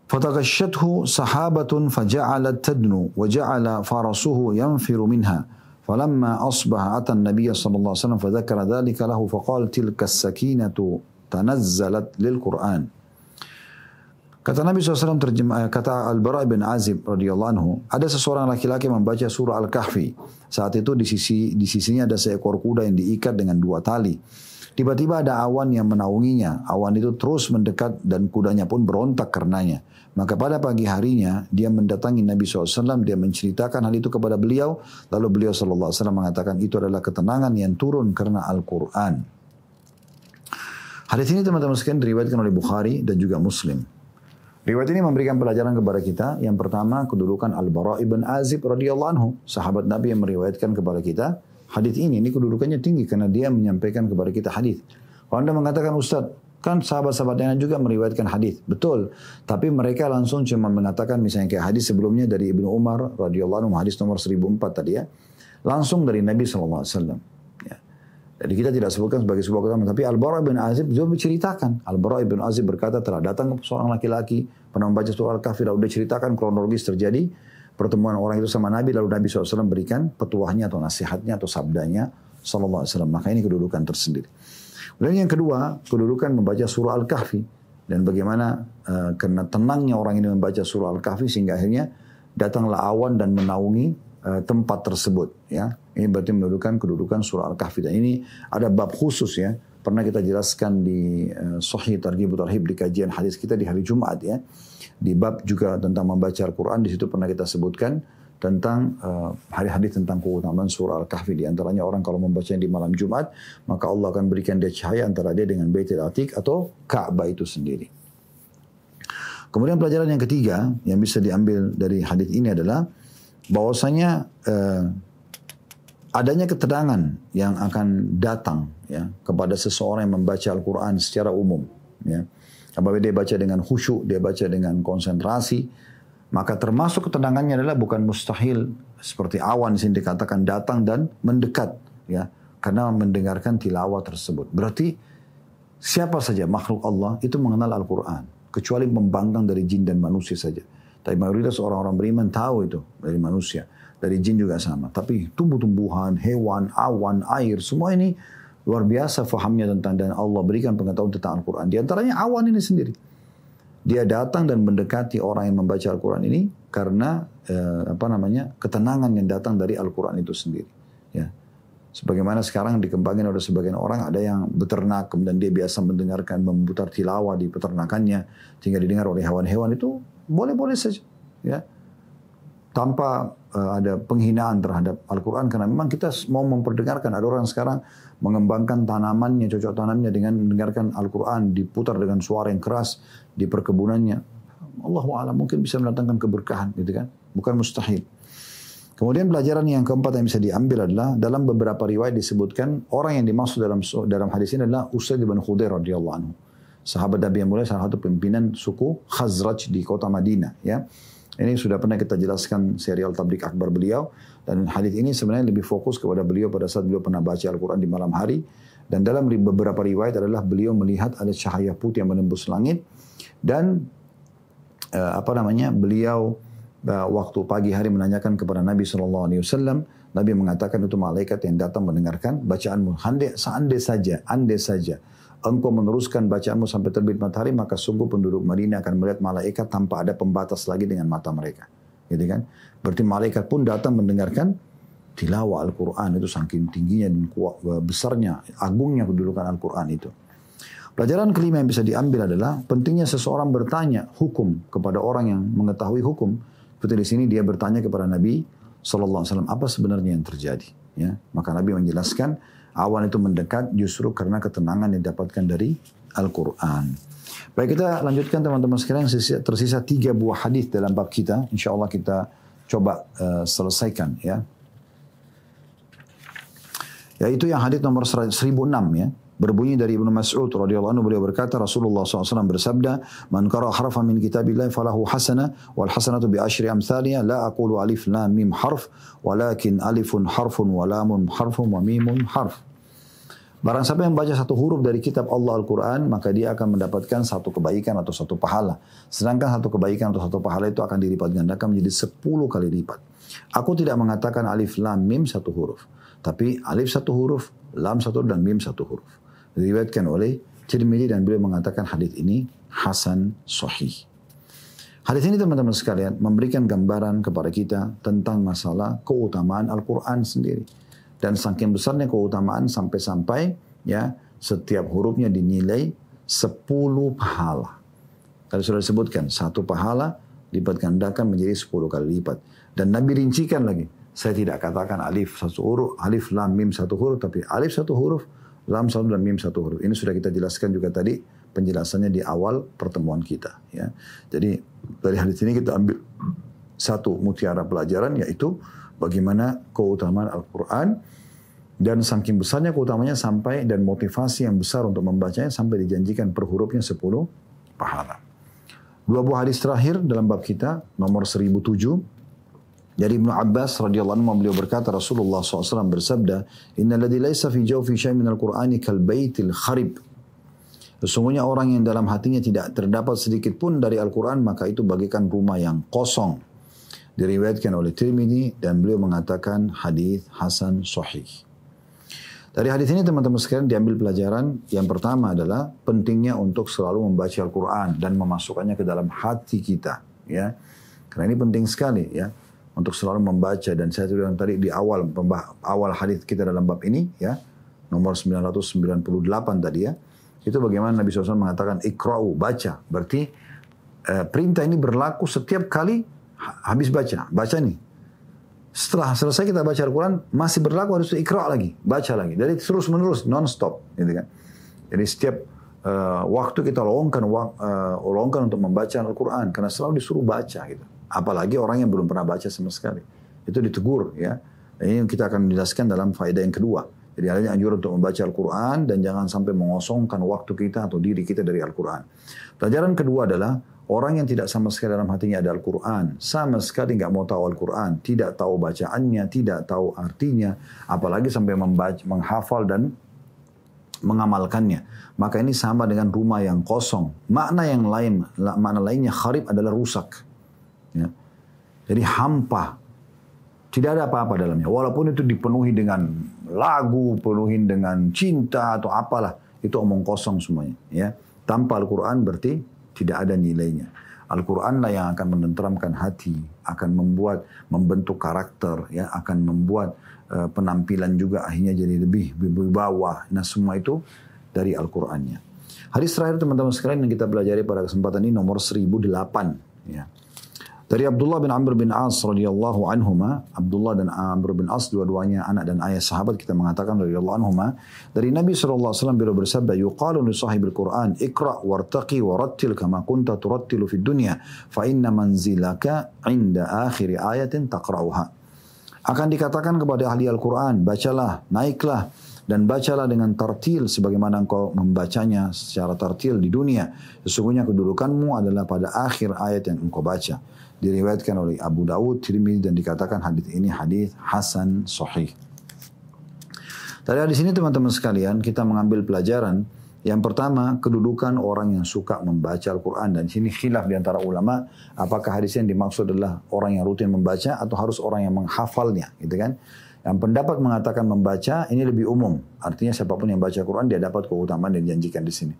Fataghashathu sahabatun faja'alat tadnu wa ja'ala farasuhu yanfiru minha. Falamma asbaha ata an-nabiy sallallahu alaihi wasallam fadzakara dhalika lahu faqala tilka as-sakinatu tanazzalat lil-Qur'an. Kata Nabi SAW, kata Al-Bara' bin Azib radhiyallahu anhu, ada seseorang laki-laki membaca surah Al-Kahfi. Saat itu di sisinya ada seekor kuda yang diikat dengan 2 tali. Tiba-tiba ada awan yang menaunginya. Awan itu terus mendekat dan kudanya pun berontak karenanya. Maka pada pagi harinya dia mendatangi Nabi SAW, dia menceritakan hal itu kepada beliau. Lalu beliau SAW mengatakan itu adalah ketenangan yang turun karena Al-Quran. Hadis ini teman-teman sekalian diriwayatkan oleh Bukhari dan juga Muslim. Riwayat ini memberikan pelajaran kepada kita. Yang pertama, kedudukan Al-Bara' bin Azib radhiyallahu anhu, sahabat Nabi yang meriwayatkan kepada kita hadis ini kedudukannya tinggi karena dia menyampaikan kepada kita hadis. Kalau Anda mengatakan, "Ustaz, kan sahabat-sahabatnya juga meriwayatkan hadis." Betul, tapi mereka langsung cuma mengatakan misalnya kayak hadis sebelumnya dari Ibnu Umar radhiyallahu anhu, hadis nomor 1004 tadi ya. Langsung dari Nabi sallallahu alaihi wasallam. Jadi kita tidak sebutkan sebagai sebuah keterangan. Tapi Al-Bara' bin Azib juga menceritakan. Al-Bara' bin Azib berkata telah datang seorang laki-laki pernah membaca surah Al-Kahfi. Lalu dia ceritakan kronologis terjadi pertemuan orang itu sama Nabi. Lalu Nabi SAW berikan petuahnya atau nasihatnya atau sabdanya sallallahu alaihi wasallam. Maka ini kedudukan tersendiri. Dan yang kedua, kedudukan membaca surah Al-Kahfi. Dan bagaimana karena tenangnya orang ini membaca surah Al-Kahfi sehingga akhirnya datanglah awan dan menaungi tempat tersebut, ya. Ini berarti mendudukan kedudukan surah Al-Kahfi. Dan ini ada bab khusus, ya. Pernah kita jelaskan di Sahih Targhib Tarhib di kajian hadis kita di hari Jumat, ya. Di bab juga tentang membaca Al-Quran, di situ pernah kita sebutkan tentang hadis-hadis tentang keutamaan surah Al-Kahfi. Di antaranya orang kalau membacanya di malam Jumat, maka Allah akan berikan dia cahaya antara dia dengan Baitul Atiq atau Ka'bah itu sendiri. Kemudian pelajaran yang ketiga yang bisa diambil dari hadis ini adalah bahwasanya adanya ketenangan yang akan datang, ya, kepada seseorang yang membaca Al-Quran secara umum, ya. Apabila dia baca dengan khusyuk, dia baca dengan konsentrasi, maka termasuk ketenangannya adalah bukan mustahil seperti awan yang dikatakan datang dan mendekat, ya, karena mendengarkan tilawah tersebut. Berarti siapa saja makhluk Allah itu mengenal Al-Quran, kecuali pembangkang dari jin dan manusia saja. Tapi mayoritas orang-orang beriman tahu itu dari manusia. Dari jin juga sama. Tapi tumbuh-tumbuhan, hewan, awan, air, semua ini luar biasa fahamnya tentang, dan Allah berikan pengetahuan tentang Al-Quran. Di antaranya awan ini sendiri. Dia datang dan mendekati orang yang membaca Al-Quran ini karena ketenangan yang datang dari Al-Quran itu sendiri. Ya. Sebagaimana sekarang dikembangkan oleh sebagian orang, ada yang beternak, kemudian dia biasa mendengarkan, memutar tilawah di peternakannya, sehingga didengar oleh hewan-hewan, itu boleh-boleh saja. Ya. Tanpa ada penghinaan terhadap Al-Quran, karena memang kita mau memperdengarkan. Ada orang sekarang mengembangkan tanamannya, cocok tanamnya dengan mendengarkan Al-Quran, diputar dengan suara yang keras di perkebunannya. Allahu a'lam, mungkin bisa mendatangkan keberkahan, gitu kan? Bukan mustahil. Kemudian pelajaran yang keempat yang bisa diambil adalah dalam beberapa riwayat disebutkan orang yang dimaksud dalam hadis ini adalah Usaid bin Khudair radhiyallahu anhu. Sahabat Nabi yang mulia, salah satu pimpinan suku Khazraj di kota Madinah, ya. Ini sudah pernah kita jelaskan serial Tabligh Akbar beliau, dan hadis ini sebenarnya lebih fokus kepada beliau pada saat beliau pernah baca Al-Quran di malam hari, dan dalam beberapa riwayat adalah beliau melihat ada cahaya putih yang menembus langit, dan beliau waktu pagi hari menanyakan kepada Nabi SAW, Nabi mengatakan itu malaikat yang datang mendengarkan bacaanmu. Andai saja engkau meneruskan bacaanmu sampai terbit matahari, maka sungguh penduduk Madinah akan melihat malaikat tanpa ada pembatas lagi dengan mata mereka. Gitu kan? Berarti malaikat pun datang mendengarkan tilawah Al-Quran itu, saking tingginya dan besarnya, agungnya kedudukan Al-Quran itu. Pelajaran kelima yang bisa diambil adalah pentingnya seseorang bertanya hukum kepada orang yang mengetahui hukum. Seperti di sini dia bertanya kepada Nabi SAW, apa sebenarnya yang terjadi? Ya, maka Nabi menjelaskan awan itu mendekat justru karena ketenangan yang didapatkan dari Al-Quran. Baik, kita lanjutkan teman-teman sekalian. Tersisa 3 buah hadis dalam bab kita. Insya Allah kita coba selesaikan, ya. Yaitu yang hadis nomor 1006, ya. Berbunyi dari Ibnu Mas'ud radhiyallahu anhu, beliau berkata, Rasulullah SAW bersabda, "Man qara'a harfan min kitabillah falahu hasanah wal hasanatu bi asyri amsalha, la aqulu alif lam mim harf, walakin alifun harfun wa lamun harfun wa mimun harf." Barang siapa yang baca satu huruf dari kitab Allah Al-Quran, maka dia akan mendapatkan satu kebaikan atau satu pahala. Sedangkan satu kebaikan atau satu pahala itu akan dilipat gandakan menjadi 10 kali lipat. Aku tidak mengatakan alif lam mim satu huruf, tapi alif satu huruf, lam satu dan mim satu huruf. Diriwayatkan oleh Tirmidzi dan beliau mengatakan hadis ini hasan sahih. Hadis ini teman-teman sekalian memberikan gambaran kepada kita tentang masalah keutamaan Al-Quran sendiri. Dan saking besarnya keutamaan sampai-sampai ya setiap hurufnya dinilai 10 pahala. Tadi sudah disebutkan, satu pahala lipat gandakan menjadi 10 kali lipat. Dan Nabi rincikan lagi, saya tidak katakan alif satu huruf, alif lam mim satu huruf, tapi alif satu huruf, lam satu dan mim satu huruf. Ini sudah kita jelaskan juga tadi penjelasannya di awal pertemuan kita. Ya. Jadi dari hadis ini kita ambil satu mutiara pelajaran, yaitu bagaimana keutamaan Al-Quran dan saking besarnya keutamanya sampai dan motivasi yang besar untuk membacanya sampai dijanjikan per hurufnya 10 pahala. Dua buah hadis terakhir dalam bab kita, nomor 1007. Dari Ibnu Abbas radhiyallahu anhu, beliau berkata, Rasulullah SAW bersabda, "Innal ladzi laisa fi jawfi syai'in minal Qur'ani kal baitil kharib." Sesungguhnya orang yang dalam hatinya tidak terdapat sedikit pun dari Al-Quran, maka itu bagaikan rumah yang kosong. Diriwayatkan oleh Tirmidzi dan beliau mengatakan hadis hasan sahih. Dari hadis ini teman-teman sekalian diambil pelajaran yang pertama adalah pentingnya untuk selalu membaca Al-Quran dan memasukkannya ke dalam hati kita. Ya, karena ini penting sekali ya untuk selalu membaca. Dan saya bilang tadi di awal hadis kita dalam bab ini ya nomor 998 tadi ya, itu bagaimana Nabi SAW mengatakan ikra'u, baca. Berarti perintah ini berlaku setiap kali habis baca nih. Setelah selesai kita baca Al-Quran, masih berlaku, harus ikra' lagi, baca lagi. Jadi terus menerus, non-stop. Gitu kan. Jadi setiap waktu kita lowongkan untuk membaca Al-Quran, karena selalu disuruh baca. Gitu. Apalagi orang yang belum pernah baca sama sekali. Itu ditegur. Ya. Ini kita akan menjelaskan dalam faedah yang kedua. Jadi adanya anjuran untuk membaca Al-Quran dan jangan sampai mengosongkan waktu kita atau diri kita dari Al-Quran. Pelajaran kedua adalah orang yang tidak sama sekali dalam hatinya ada Al-Quran, sama sekali nggak mau tahu Al-Quran, tidak tahu bacaannya, tidak tahu artinya, apalagi sampai membaca, menghafal dan mengamalkannya. Maka ini sama dengan rumah yang kosong. Makna lainnya kharib adalah rusak. Ya. Jadi hampa. Tidak ada apa-apa dalamnya. Walaupun itu dipenuhi dengan lagu, penuhi dengan cinta atau apalah. Itu omong kosong semuanya. Ya. Tanpa Al-Quran berarti tidak ada nilainya. Al-Quran lah yang akan menenteramkan hati, akan membentuk karakter, ya, akan membuat penampilan juga akhirnya jadi lebih bawah. Nah semua itu dari Al-Qurannya. Hadis terakhir teman-teman sekalian yang kita pelajari pada kesempatan ini nomor 1008. Ya. Dari Abdullah bin Amr bin As radhiyallahu anhuma, Abdullah dan Amr bin As dua-duanya anak dan ayah sahabat, kita mengatakan radhiyallahu anhuma, dari Nabi sallallahu alaihi wasallam beliau bersabda, yuqalu li sahibil Qur'an iqra' wartaqi warattil kama kunta turattilu fid dunya fa inna manzilaka 'inda akhir ayatin taqra'uha. Akan dikatakan kepada ahli Al-Quran, bacalah, naiklah dan bacalah dengan tartil sebagaimana engkau membacanya secara tartil di dunia. Sesungguhnya kedudukanmu adalah pada akhir ayat yang engkau baca. Diriwayatkan oleh Abu Dawud, Tirmidzi dan dikatakan hadis ini hadis hasan sahih. Dari hadis ini teman-teman sekalian kita mengambil pelajaran. Yang pertama, kedudukan orang yang suka membaca Al-Quran. Dan sini khilaf di antara ulama, apakah hadis yang dimaksud adalah orang yang rutin membaca atau harus orang yang menghafalnya, gitu kan? Yang pendapat mengatakan membaca ini lebih umum. Artinya siapapun yang baca Al-Quran dia dapat keutamaan yang dijanjikan di sini.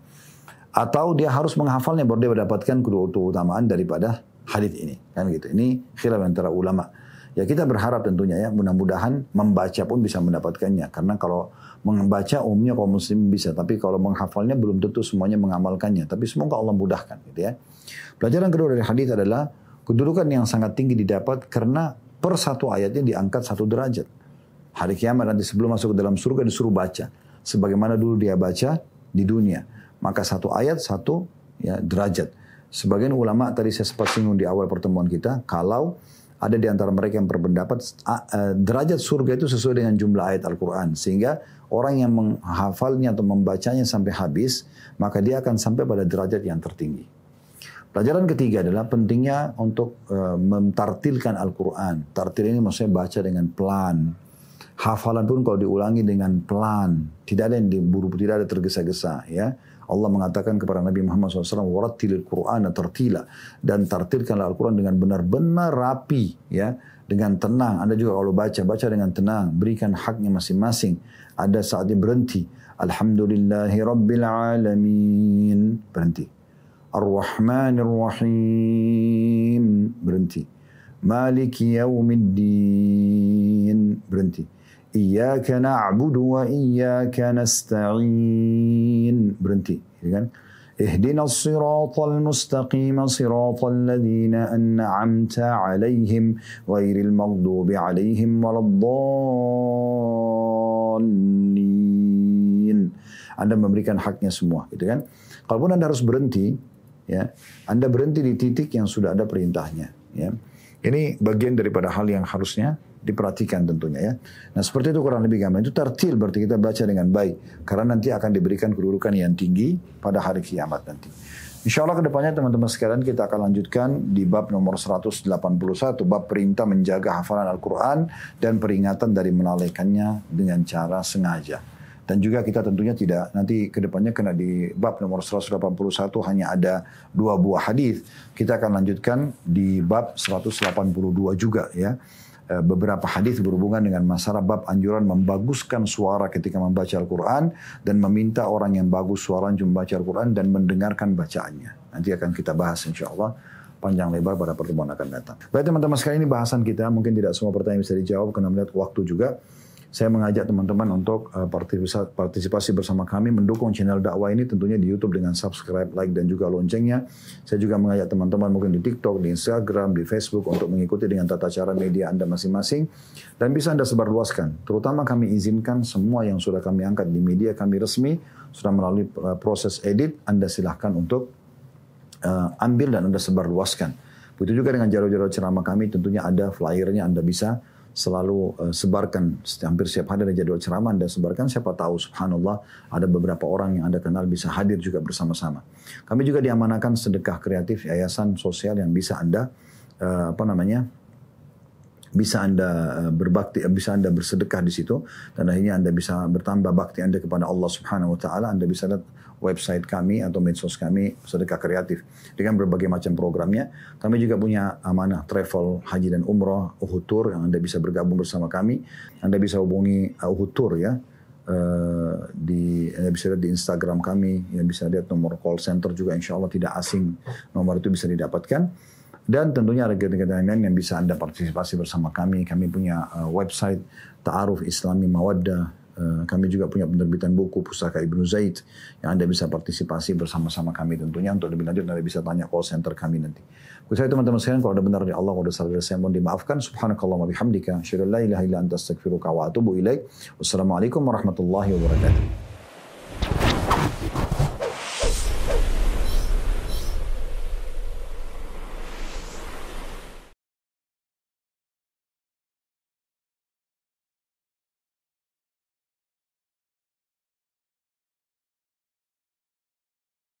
Atau dia harus menghafalnya baru dia mendapatkan keutamaan daripada hadis ini, kan gitu. Ini khilaf antara ulama. Ya kita berharap tentunya ya, mudah-mudahan membaca pun bisa mendapatkannya. Karena kalau membaca umumnya kaum muslim bisa, tapi kalau menghafalnya belum tentu semuanya mengamalkannya. Tapi semoga Allah mudahkan, gitu ya. Pelajaran kedua dari hadis adalah kedudukan yang sangat tinggi didapat karena per satu ayatnya diangkat 1 derajat. Hari kiamat nanti sebelum masuk ke dalam surga disuruh baca, sebagaimana dulu dia baca di dunia. Maka 1 ayat 1 ya derajat. Sebagian ulama tadi saya sempat singgung di awal pertemuan kita, kalau Ada di antara mereka yang berpendapat derajat surga itu sesuai dengan jumlah ayat Al-Quran. Sehingga orang yang menghafalnya atau membacanya sampai habis, maka dia akan sampai pada derajat yang tertinggi. Pelajaran ketiga adalah pentingnya untuk mentartilkan Al-Quran. Tartil ini maksudnya baca dengan pelan. Hafalan pun kalau diulangi dengan pelan. Tidak ada yang diburu, tidak ada tergesa-gesa. Ya. Allah mengatakan kepada Nabi Muhammad SAW, warattilil Qur'ana tartila, dan tartilkanlah Al-Quran dengan benar-benar rapi, ya, dengan tenang. Anda juga kalau baca dengan tenang, berikan haknya masing-masing. Ada saatnya berhenti. Alhamdulillahi Rabbil Alamin, berhenti. Ar-Rahmanir Rahim, berhenti. Maliki Yaumiddin, berhenti. Iyyaka na'budu wa iyyaka nasta'in, berhenti, ya kan? Ihdinas siratal mustaqim siratal ladzina an'amta 'alaihim ghairil maghdubi 'alaihim waladdallin. Anda memberikan haknya semua, gitu kan? Kalaupun Anda harus berhenti, ya, Anda berhenti di titik yang sudah ada perintahnya, ya. Ini bagian daripada hal yang harusnya diperhatikan tentunya, ya. Nah seperti itu kurang lebih gampang. Itu tartil berarti kita baca dengan baik. Karena nanti akan diberikan kedudukan yang tinggi pada hari kiamat nanti. Insya Allah kedepannya teman-teman sekalian kita akan lanjutkan di bab nomor 181. Bab perintah menjaga hafalan Al-Quran dan peringatan dari melalaikannya dengan cara sengaja. Dan juga kita tentunya tidak, nanti kedepannya kena di bab nomor 181 hanya ada 2 buah hadis. Kita akan lanjutkan di bab 182 juga, ya. Beberapa hadis berhubungan dengan masalah bab anjuran membaguskan suara ketika membaca Al-Quran dan meminta orang yang bagus suaranya membaca Al-Quran dan mendengarkan bacaannya. Nanti akan kita bahas insya Allah panjang lebar pada pertemuan akan datang. Baik teman-teman sekalian, ini bahasan kita. Mungkin tidak semua pertanyaan bisa dijawab karena melihat waktu juga. Saya mengajak teman-teman untuk partisipasi bersama kami mendukung channel dakwah ini tentunya di YouTube dengan subscribe, like dan juga loncengnya. Saya juga mengajak teman-teman mungkin di TikTok, di Instagram, di Facebook untuk mengikuti dengan tata cara media Anda masing-masing dan bisa Anda sebarluaskan. Terutama kami izinkan semua yang sudah kami angkat di media kami resmi sudah melalui proses edit. Anda silahkan untuk ambil dan Anda sebarluaskan. Begitu juga dengan jalur-jalur ceramah kami tentunya ada flyernya Anda bisa selalu sebarkan hampir setiap hari ada jadwal ceramah Anda sebarkan, siapa tahu subhanallah ada beberapa orang yang Anda kenal bisa hadir juga bersama-sama. Kami juga diamanakan sedekah kreatif yayasan sosial yang bisa Anda bisa Anda berbakti, bisa Anda bersedekah di situ dan akhirnya Anda bisa bertambah bakti Anda kepada Allah Subhanahu wa taala. Anda bisa lihat website kami atau medsos kami sedekah kreatif dengan berbagai macam programnya. Kami juga punya amanah travel, haji dan umrah, Uhud Tour yang Anda bisa bergabung bersama kami. Anda bisa hubungi Uhud Tour, ya. Anda bisa lihat di Instagram kami, yang bisa lihat nomor call center juga insya Allah tidak asing, nomor itu bisa didapatkan. Dan tentunya ada kegiatan lain yang bisa Anda partisipasi bersama kami. Kami punya website Ta'aruf Islami Mawaddah. Kami juga punya penerbitan buku Pusaka Ibnu Zaid yang Anda bisa partisipasi bersama-sama kami tentunya. Untuk lebih lanjut Anda bisa tanya call center kami nanti. Buat saya teman-teman sekalian, kalau ada benar dari Allah, kalau ada salah dari saya mohon dimaafkan. Subhanakallah wa bihamdika asyhadu an la ilaha illa anta astaghfiruka wa atubu ilaik. Wassalamualaikum warahmatullahi wabarakatuh.